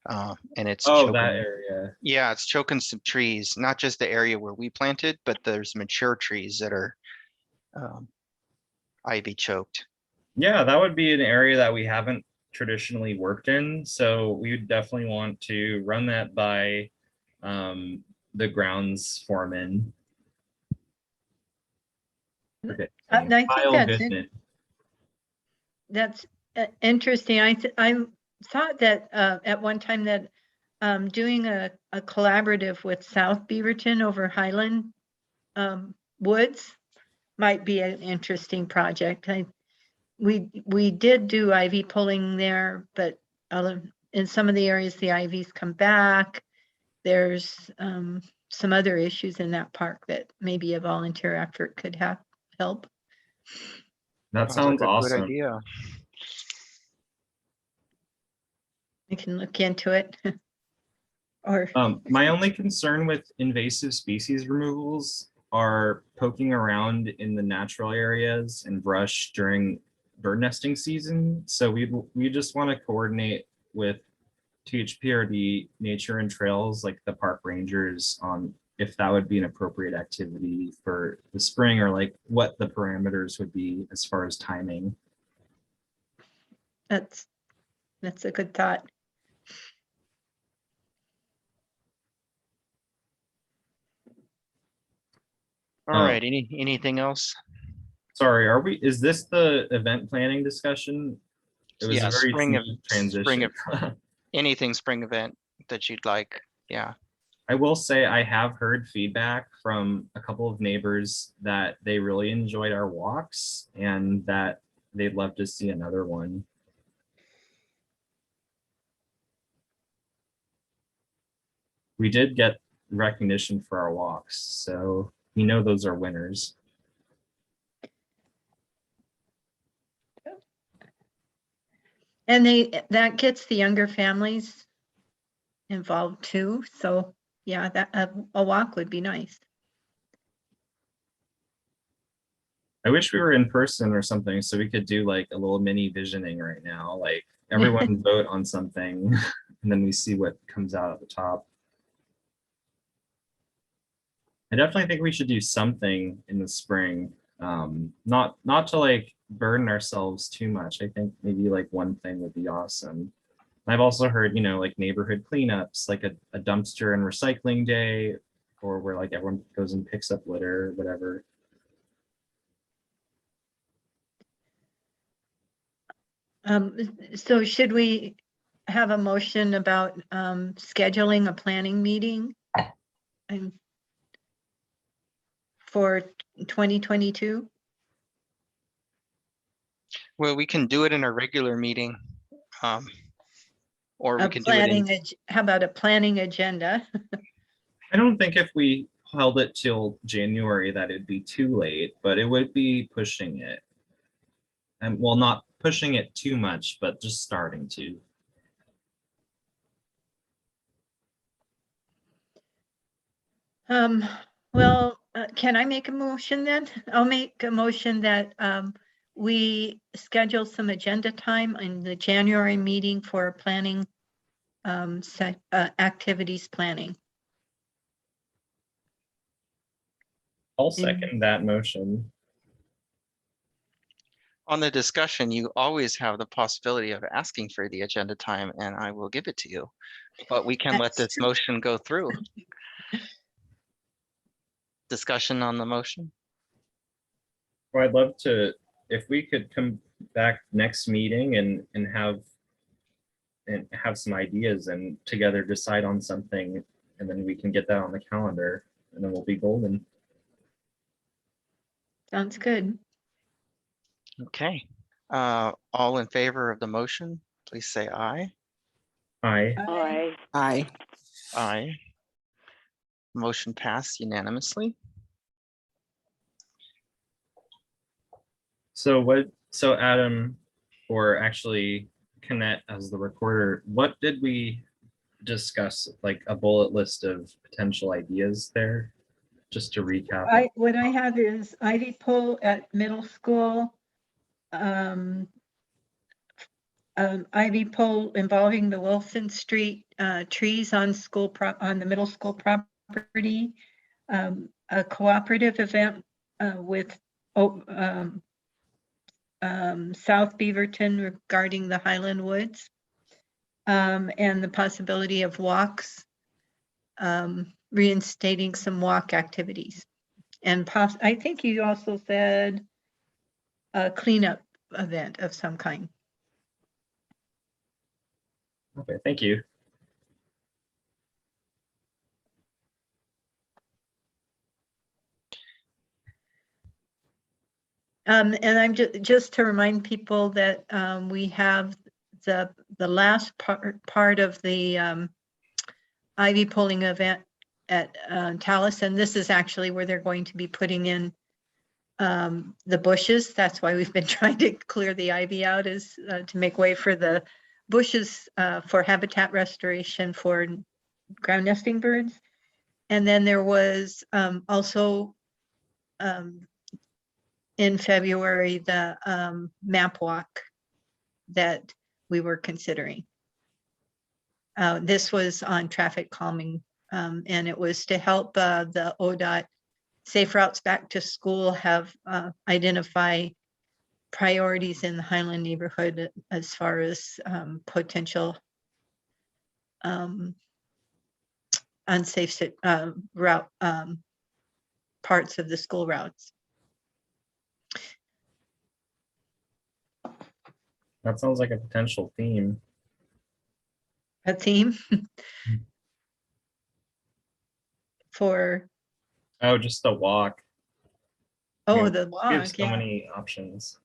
Speaker 1: And it's
Speaker 5: choking, that area.
Speaker 1: Yeah, it's choking some trees, not just the area where we planted, but there's mature trees that are ivy choked.
Speaker 5: Yeah, that would be an area that we haven't traditionally worked in. So we would definitely want to run that by the grounds foreman. Okay.
Speaker 2: And I think
Speaker 5: Kyle
Speaker 2: that's
Speaker 5: Goodman.
Speaker 2: That's interesting. I thought that at one time that doing a collaborative with South Beaverton over Highland Woods might be an interesting project. We did do ivy pulling there, but in some of the areas the ivies come back. There's some other issues in that park that maybe a volunteer effort could help.
Speaker 5: That
Speaker 1: Sounds
Speaker 5: sounds
Speaker 1: like a good
Speaker 5: awesome.
Speaker 1: idea.
Speaker 2: I can look into it. Or
Speaker 5: My only concern with invasive species removals are poking around in the natural areas and brush during bird nesting season. So we just want to coordinate with THPRD Nature and Trails, like the park rangers, on if that would be an appropriate activity for the spring, or like what the parameters would be as far as timing.
Speaker 2: that's a good thought.
Speaker 1: All right, anything else?
Speaker 5: Sorry, is this the event planning discussion? It was
Speaker 1: Yeah,
Speaker 5: a very
Speaker 1: spring
Speaker 5: smooth transition.
Speaker 1: Anything spring event that you'd like. Yeah.
Speaker 5: I will say I have heard feedback from a couple of neighbors that they really enjoyed our walks and that they'd love to see another one. We did get recognition for our walks, so we know those are winners.
Speaker 2: And that gets the younger families involved too. So yeah, that a walk would be nice.
Speaker 5: I wish we were in person or something so we could do like a little mini visioning right now, like everyone vote on something and then we see what comes out at the top. I definitely think we should do something in the spring. Not to like burden ourselves too much. I think maybe like one thing would be awesome. I've also heard, like neighborhood cleanups, like a dumpster and recycling day, or where like everyone goes and picks up litter or whatever.
Speaker 2: So should we have a motion about scheduling a planning meeting for 2022?
Speaker 1: Well, we can do it in a regular meeting. Or we can do it in,
Speaker 2: How about a planning agenda?
Speaker 5: I don't think if we held it till January that it'd be too late, but it would be pushing it. And well, not pushing it too much, but just starting to.
Speaker 2: Well, can I make a motion then? I'll make a motion that we schedule some agenda time in the January meeting for planning activities planning.
Speaker 5: I'll second that motion.
Speaker 1: on the discussion, you always have the possibility of asking for the agenda time and I will give it to you. But we can let
Speaker 2: That's
Speaker 1: this
Speaker 2: true.
Speaker 1: motion go through. Discussion on the motion?
Speaker 5: Well, I'd love to, if we could come back next meeting and have some ideas and together decide on something, and then we can get that on the calendar and then we'll be golden.
Speaker 2: Sounds good.
Speaker 1: Okay. All in favor of the motion, please say aye.
Speaker 5: Aye.
Speaker 3: Aye.
Speaker 9: Aye.
Speaker 1: Aye. Motion passed unanimously.
Speaker 5: So Adam, or actually Konnette as the recorder, what did we discuss? Like a bullet list of potential ideas there, just to recap.
Speaker 2: What I have is ivy pole at middle school. Ivy pole involving the Wilson Street trees on the middle school property. A cooperative event with South Beaverton regarding the Highland Woods, and the possibility of walks, reinstating some walk activities. And I think you also said a cleanup event of some kind.
Speaker 5: Okay, thank you.
Speaker 2: And I'm just to remind people that we have the last part of the Ivy polling event at Tallis, and this is actually where they're going to be putting in the bushes. That's why we've been trying to clear the ivy out, is to make way for the bushes for habitat restoration for ground nesting birds. And then there was also in February the map walk that we were considering. This was on traffic calming, and it was to help the ODOT Safe Routes Back to School have identify priorities in the Highland neighborhood as far as potential unsafe route parts of the school routes.
Speaker 5: That sounds like a potential theme.
Speaker 2: A theme for,
Speaker 5: Oh, just the walk.
Speaker 2: oh,
Speaker 5: Yeah,
Speaker 2: the
Speaker 5: We
Speaker 2: walk,
Speaker 5: have so
Speaker 2: yeah.
Speaker 5: many options.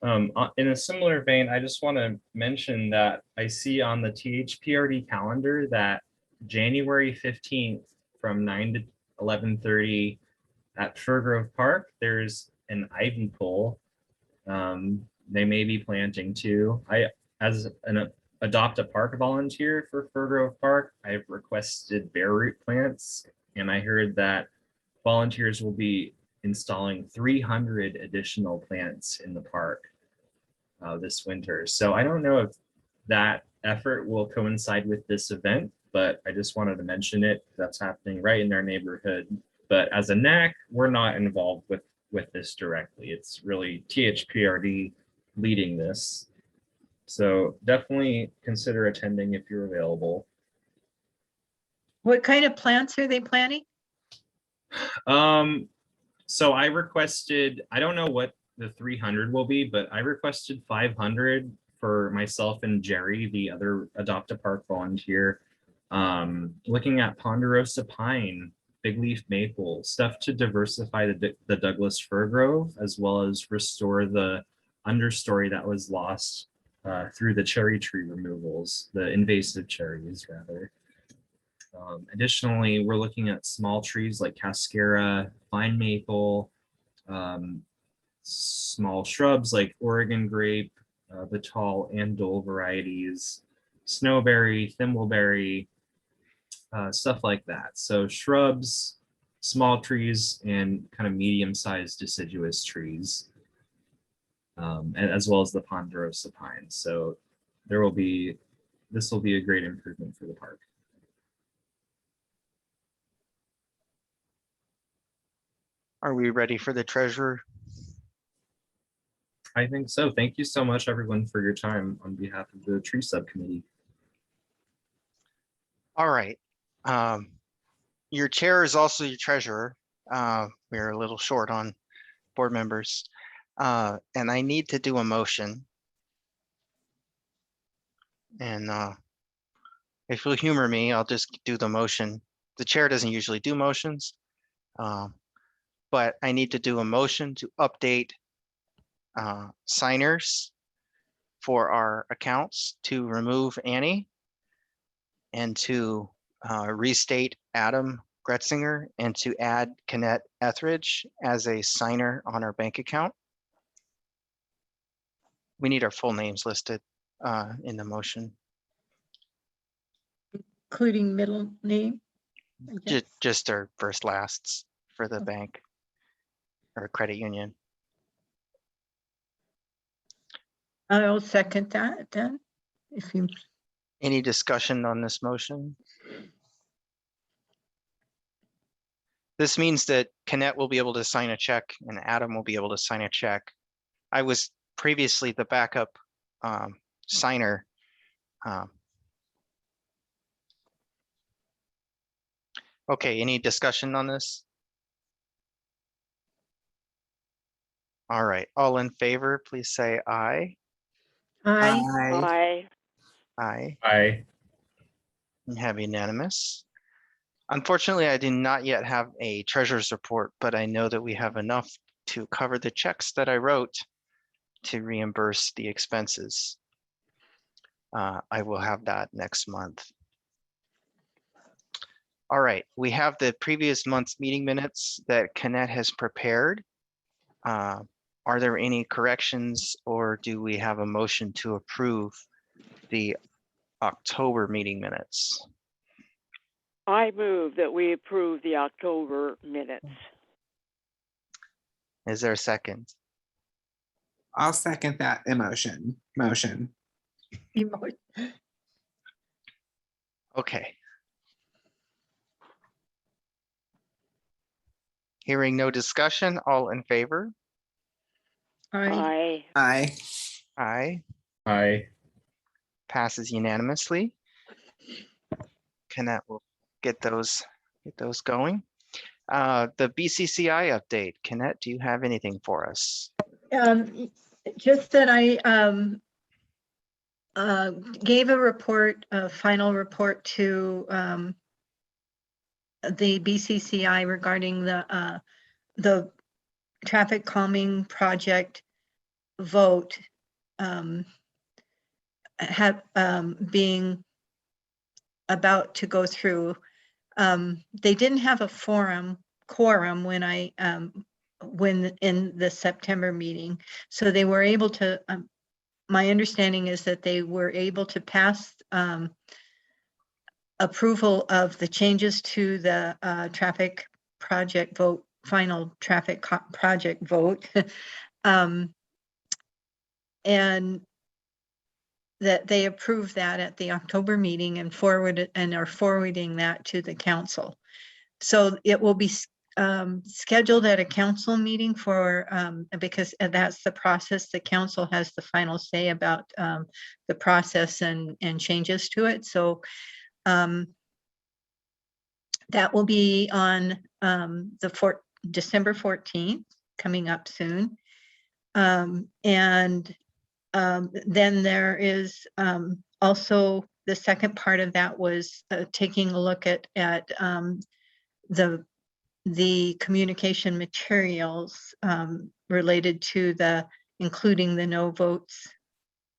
Speaker 5: In a similar vein, I just want to mention that I see on the THPRD calendar that January 15th from 9 to 11:30 at Fir Park, there's an ivy pole. They may be planting too. As an AdoptAPark volunteer for Fir Park, I've requested bare root plants, and I heard that volunteers will be installing 300 additional plants in the park this winter. So I don't know if that effort will coincide with this event, but I just wanted to mention it. That's happening right in our neighborhood. But as a NAC, we're not involved with this directly. It's really THPRD leading this. So definitely consider attending if you're available.
Speaker 2: What kind of plants are they planting?
Speaker 5: So I requested, I don't know what the 300 will be, but I requested 500 for myself and Jerry, the other AdoptAPark volunteer. Looking at ponderosa pine, big leaf maple, stuff to diversify the Douglas fir grove, as well as restore the understory that was lost through the cherry tree removals, the invasive cherries rather. Additionally, we're looking at small trees like cascara, fine maple, small shrubs like Oregon grape, the tall and dole varieties, snowberry, thimbleberry, stuff like that. So shrubs, small trees, and kind of medium-sized deciduous trees, and as well as the ponderosa pine. So this will be a great improvement for the park.
Speaker 1: Are we ready for the treasurer?
Speaker 5: I think so. Thank you so much, everyone, for your time on behalf of the tree subcommittee.
Speaker 1: All right. Your chair is also your treasurer. We're a little short on board members. And I need to do a motion. And if you'll humor me, I'll just do the motion. The chair doesn't usually do motions. But I need to do a motion to update signers for our accounts, to remove Annie, and to restate Adam Gretzinger, and to add Konnette Etheridge as a signer on our bank account. We need our full names listed in the motion.
Speaker 2: Including middle name? I guess.
Speaker 1: Just our first lasts for the bank or credit union.
Speaker 2: I'll second that then, if you.
Speaker 1: Any discussion on this motion? This means that Konnette will be able to sign a check and Adam will be able to sign a check. I was previously the backup signer. Okay, any discussion on this? All right, all in favor, please say aye.
Speaker 2: Aye.
Speaker 4: Aye.
Speaker 3: I
Speaker 1: Aye. And have unanimous. Unfortunately, I do not yet have a treasurer's report, but I know that we have enough to cover the checks that I wrote to reimburse the expenses. I will have that next month. All right, we have the previous month's meeting minutes that Konnette has prepared. Are there any corrections, or do we have a motion to approve the October meeting minutes?
Speaker 3: move that we approve the October minutes.
Speaker 1: Is there a second?
Speaker 4: I'll second that motion.
Speaker 1: Okay. Hearing no discussion, all in favor?
Speaker 2: Aye.
Speaker 3: I
Speaker 4: Aye.
Speaker 1: Aye.
Speaker 5: Aye.
Speaker 1: Passes unanimously. Konnette will get those going. The BCCI update. Konnette, do you have anything for us?
Speaker 2: Just that I gave a report, a final report to the BCCI regarding the traffic calming project vote being about to go through. They didn't have a quorum when in the September meeting, so they were able to. My understanding is that they were able to pass approval of the changes to the traffic project vote, final traffic project vote, and that they approved that at the October meeting and are forwarding that to the council. So it will be scheduled at a council meeting for because that's the process. The council has the final say about the process and changes to it. So that will be on December 14th, coming up soon. And then there is also the second part of that was taking a look at the communication materials related to including the no votes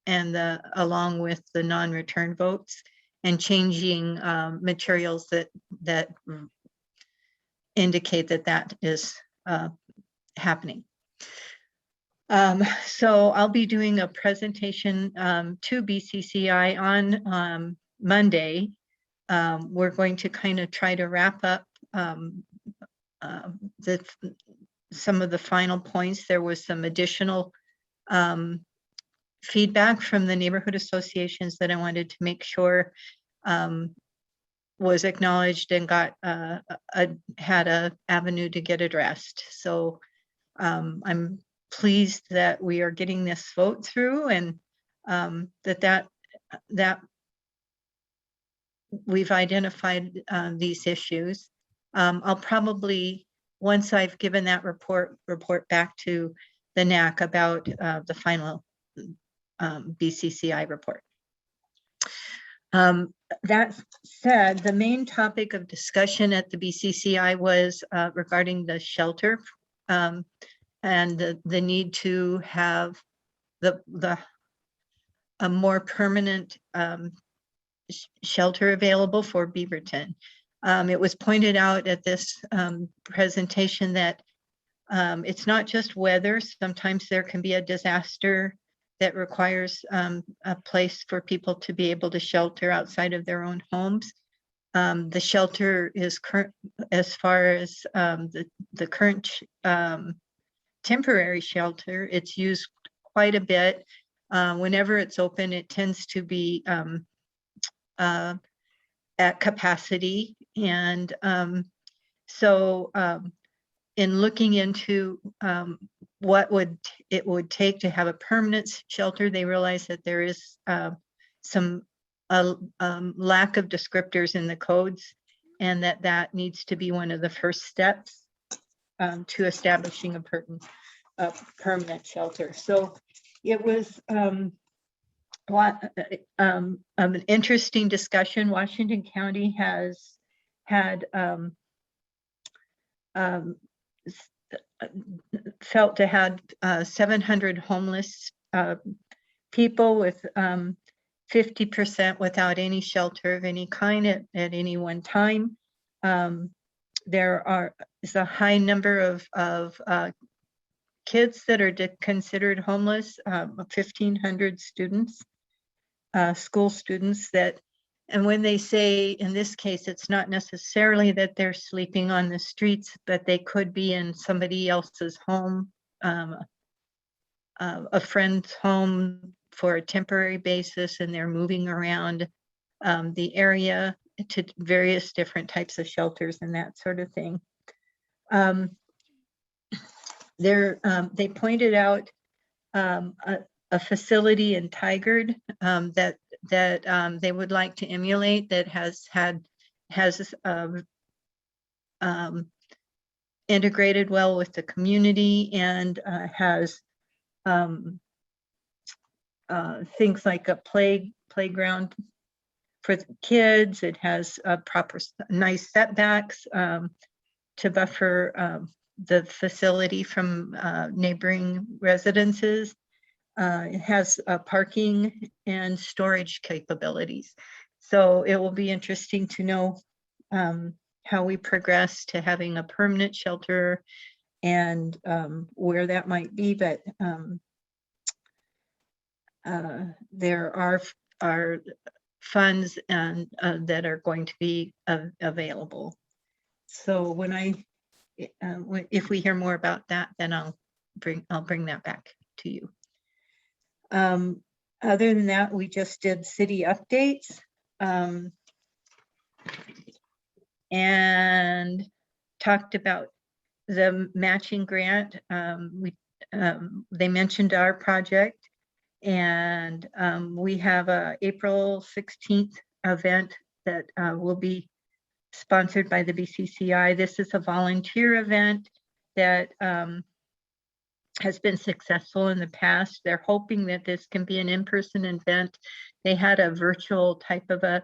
Speaker 2: and along with the non-return votes, and changing materials that indicate that is happening. So I'll be doing a presentation to BCCI on Monday. We're going to kind of try to wrap up some of the final points. There was some additional feedback from the neighborhood associations that I wanted to make sure was acknowledged and had a avenue to get addressed. So I'm pleased that we are getting this vote through, and that we've identified these issues. I'll probably, once I've given that report back to the NAC about the final BCCI report. That said, the main topic of discussion at the BCCI was regarding the shelter and the need to have a more permanent shelter available for Beaverton. It was pointed out at this presentation that it's not just weather. Sometimes there can be a disaster that requires a place for people to be able to shelter outside of their own homes. The shelter is current, as far as the current temporary shelter, it's used quite a bit. Whenever it's open, it tends to be at capacity. And so in looking into what it would take to have a permanent shelter. They realize that there is some lack of descriptors in the codes, and that needs to be one of the first steps to establishing a permanent shelter. So it was an interesting discussion. Washington County has had felt to have 700 homeless people, with 50% without any shelter of any kind at any one time. There is a high number of kids that are considered homeless, 1,500 students, school students that, and when they say, in this case, it's not necessarily that they're sleeping on the streets, but they could be in somebody else's home, a friend's home for a temporary basis, and they're moving around the area to various different types of shelters and that sort of thing. They pointed out a facility in Tigard that they would like to emulate, that has integrated well with the community, and has things like a playground for the kids. It has proper nice setbacks to buffer the facility from neighboring residences. It has parking and storage capabilities. So it will be interesting to know how we progress to having a permanent shelter, and where that might be. But there are funds and that are going to be available. So if we hear more about that, then I'll bring that back to you. Other than that, we just did city updates and talked about the matching grant. They mentioned our project, and we have a April 16th event that will be sponsored by the BCCI. This is a volunteer event that has been successful in the past. They're hoping that this can be an in-person event. They had a virtual type of a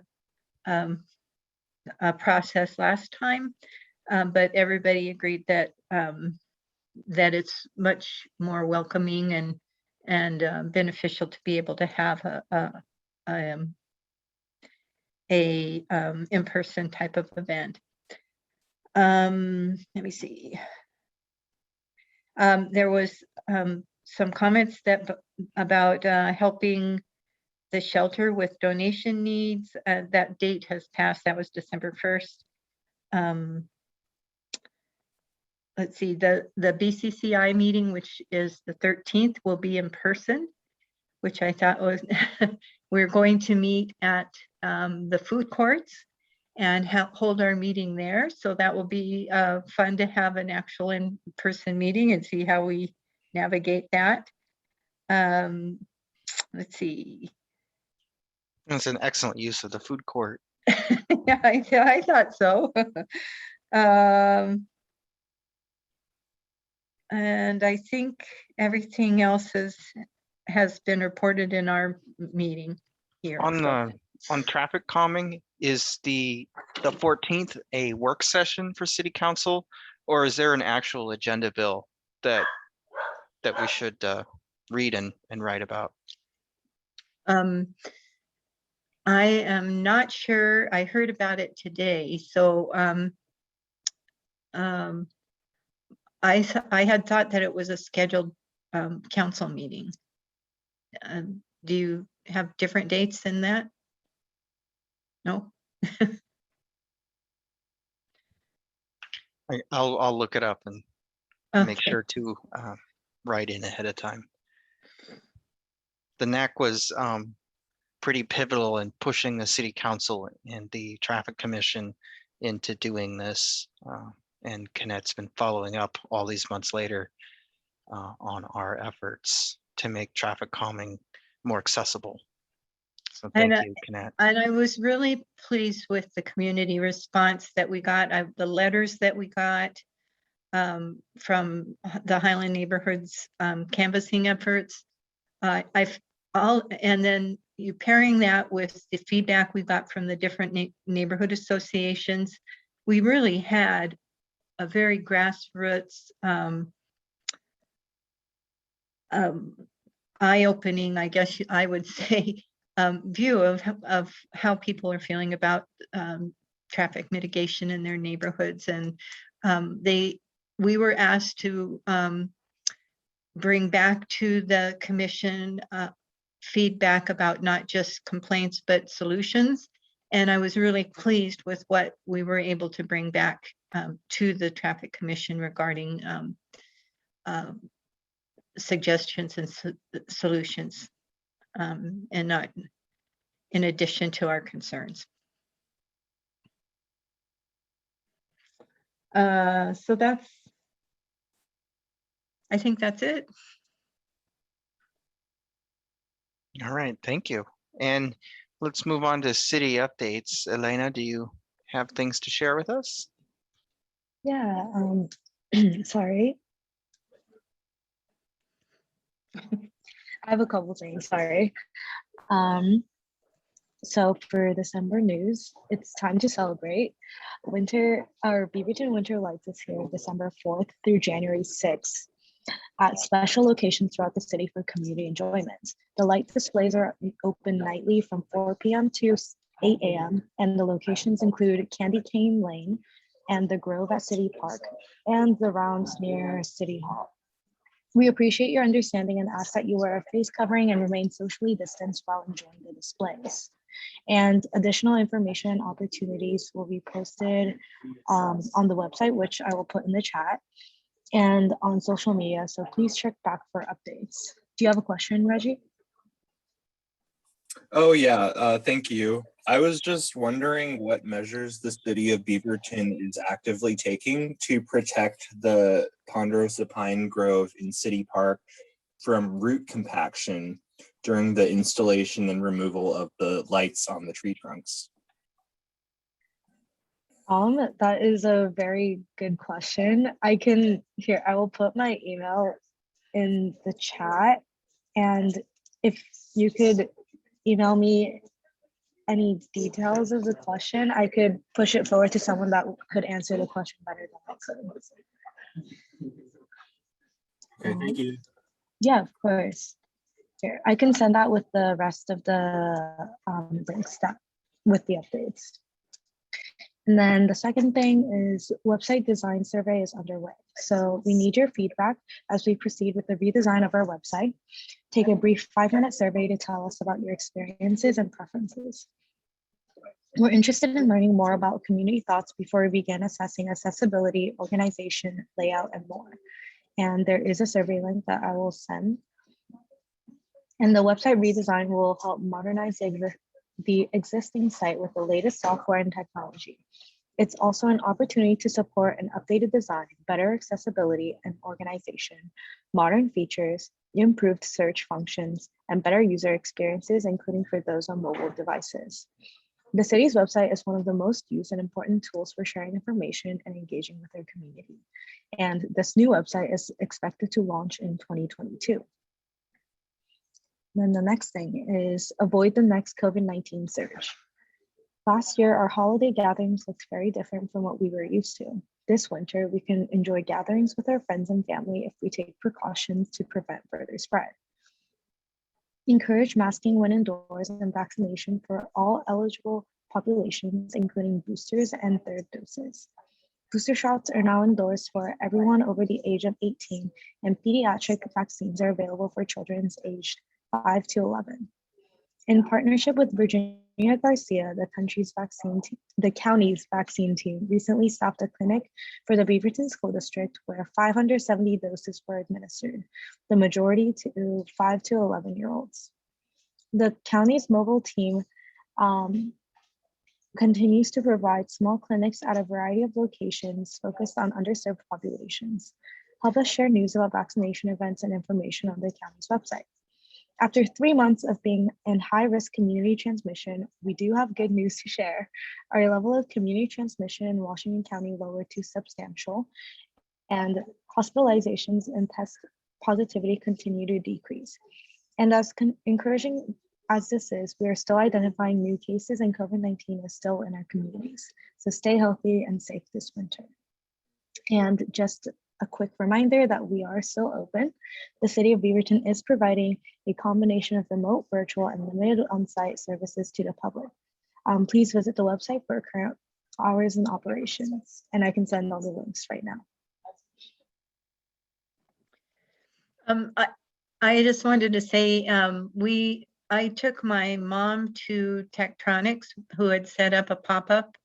Speaker 2: process last time, but everybody agreed that that it's much more welcoming and beneficial to be able to have a in-person type of event. Let me see. There was some comments about helping the shelter with donation needs. That date has passed. That was December 1st. Let's see, the BCCI meeting, which is the 13th, will be in person, which I thought was, we're going to meet at the food courts and hold our meeting there. So that will be fun to have an actual in-person meeting and see how we navigate that. Let's see.
Speaker 1: It's an excellent use of the food court.
Speaker 2: Yeah, I thought so. And I think everything else has been reported in our meeting here.
Speaker 1: On traffic calming, is the 14th a work session for city council, or is there an actual agenda bill that we should read and write about?
Speaker 2: I am not sure. I heard about it today. So I had thought that it was a scheduled council meeting. Do you have different dates than that? No?
Speaker 1: I'll look it up and make
Speaker 2: Okay.
Speaker 1: sure to write in ahead of time. The NAC was pretty pivotal in pushing the city council and the traffic commission into doing this, and Konnette's been following up all these months later. on our efforts to make traffic calming more accessible. So
Speaker 2: And,
Speaker 1: thank you, Konnette.
Speaker 2: And I was really pleased with the community response that we got, the letters that we got from the Highland neighborhoods canvassing efforts. And then you pairing that with the feedback we got from the different neighborhood associations, we really had a very grassroots, eye-opening, I guess I would say, view of how people are feeling about traffic mitigation in their neighborhoods. And we were asked to bring back to the commission feedback about not just complaints, but solutions. And I was really pleased with what we were able to bring back to the traffic commission regarding suggestions and solutions, and not in addition to our concerns. So I think that's it.
Speaker 1: All right, thank you. And let's move on to city updates. Elena, do you have things to share with us?
Speaker 6: Yeah, sorry. I have a couple things, sorry. So for December news, it's time to celebrate. Beaverton Winter Lights is here December 4th through January 6th at special locations throughout the city for community enjoyment. The light displays are open nightly from 4 p.m. to 8 a.m. and the locations include Candy Cane Lane and the Grove at City Park and the rounds near City Hall. We appreciate your understanding and ask that you wear a face covering and remain socially distanced while enjoying the displays. And additional information and opportunities will be posted on the website, which I will put in the chat, and on social media. So please check back for updates. Do you have a question, Reggie?
Speaker 5: Oh yeah, thank you. I was just wondering what measures the city of Beaverton is actively taking to protect the ponderosa pine grove in City Park from root compaction during the installation and removal of the lights on the tree trunks.
Speaker 6: That is a very good question. I will put my email in the chat, and if you could email me any details of the question, I could push it forward to someone that could answer the question better than I could.
Speaker 5: Okay, thank you.
Speaker 6: Yeah, of course. Here, I can send that with the rest of the links with the updates. And then the second thing is website design survey is underway. So we need your feedback as we proceed with the redesign of our website. Take a brief 5-minute survey to tell us about your experiences and preferences. We're interested in learning more about community thoughts before we begin assessing accessibility, organization, layout, and more. And there is a survey link that I will send. And the website redesign will help modernize the existing site with the latest software and technology. It's also an opportunity to support an updated design, better accessibility and organization, modern features, improved search functions, and better user experiences, including for those on mobile devices. The city's website is one of the most used and important tools for sharing information and engaging with our community. And this new website is expected to launch in 2022. Then the next thing is avoid the next COVID-19 surge. Last year, our holiday gatherings looked very different from what we were used to. This winter, we can enjoy gatherings with our friends and family if we take precautions to prevent further spread. Encourage masking when indoors and vaccination for all eligible populations, including boosters and third doses. Booster shots are now indoors for everyone over the age of 18, and pediatric vaccines are available for children aged 5 to 11. In partnership with Virginia Garcia, the county's vaccine team recently staffed a clinic for the Beaverton School District where 570 doses were administered, the majority to 5 to 11-year-olds. The county's mobile team continues to provide small clinics at a variety of locations focused on underserved populations. help us share news about vaccination events and information on the county's website. After 3 months of being in high-risk community transmission, we do have good news to share. Our level of community transmission in Washington County lowered to substantial, and hospitalizations and test positivity continue to decrease. And as encouraging as this is, we are still identifying new cases, and COVID-19 is still in our communities. So stay healthy and safe this winter. And just a quick reminder that we are still open. The city of Beaverton is providing a combination of remote, virtual, and limited on-site services to the public. Please visit the website for current hours and operations, and I can send all the links right now.
Speaker 2: I just wanted to say, I took my mom to Tektronix, who had set up a pop-up,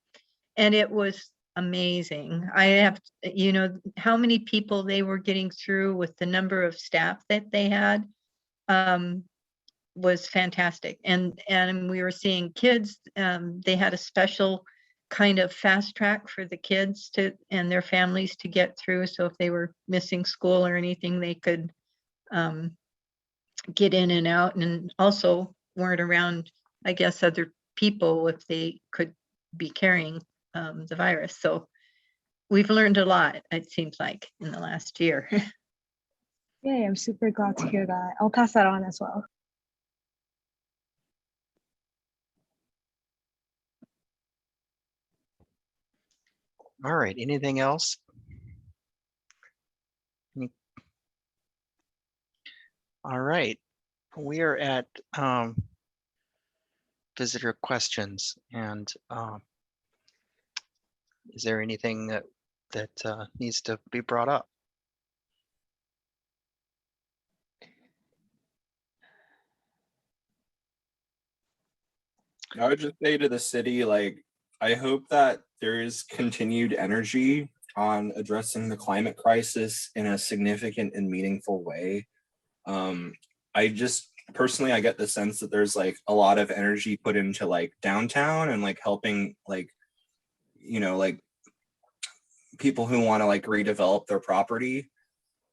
Speaker 2: and it was amazing. I have, you know, how many people they were getting through with the number of staff that they had was fantastic. And we were seeing kids, they had a special kind of fast track for the kids to and their families to get through. So if they were missing school or anything, they could get in and out, and also weren't around, I guess, other people if they could be carrying the virus. So we've learned a lot, it seems like, in the last year.
Speaker 6: Yay, I'm super glad to hear that. I'll pass that on as well.
Speaker 1: All right, anything else? All right, we are at visitor questions, and is there anything that needs to be brought up?
Speaker 5: I would just say to the city, like, I hope that there is continued energy on addressing the climate crisis in a significant and meaningful way. I just personally, I get the sense that there's like a lot of energy put into like downtown and like helping, like, you know, like people who want to like redevelop their property.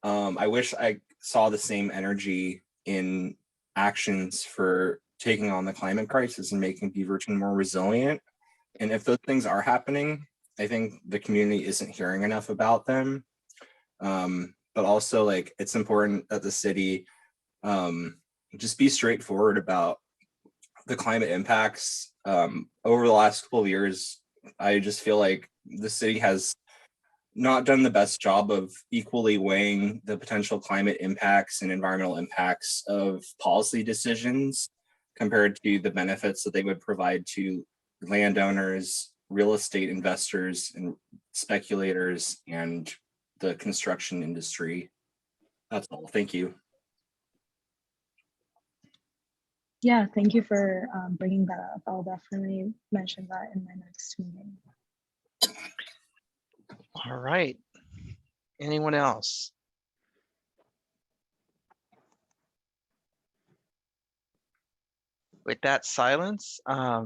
Speaker 5: I wish I saw the same energy in actions for taking on the climate crisis and making Beaverton more resilient. And if those things are happening, I think the community isn't hearing enough about them. But also, like, it's important that the city just be straightforward about the climate impacts. Over the last couple of years, I just feel like the city has not done the best job of equally weighing the potential climate impacts and environmental impacts of policy decisions compared to the benefits that they would provide to landowners, real estate investors, and speculators, and the construction industry. That's all. Thank you.
Speaker 6: Yeah, thank you for bringing that up. I'll definitely mention that in my next meeting.
Speaker 1: All right, anyone else? With that silence, I'd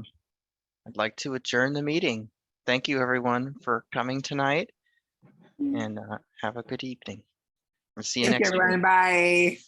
Speaker 1: like to adjourn the meeting. Thank you, everyone, for coming tonight, and have a good evening. We'll see you
Speaker 4: Thank you,
Speaker 1: next week.
Speaker 4: everyone. Bye.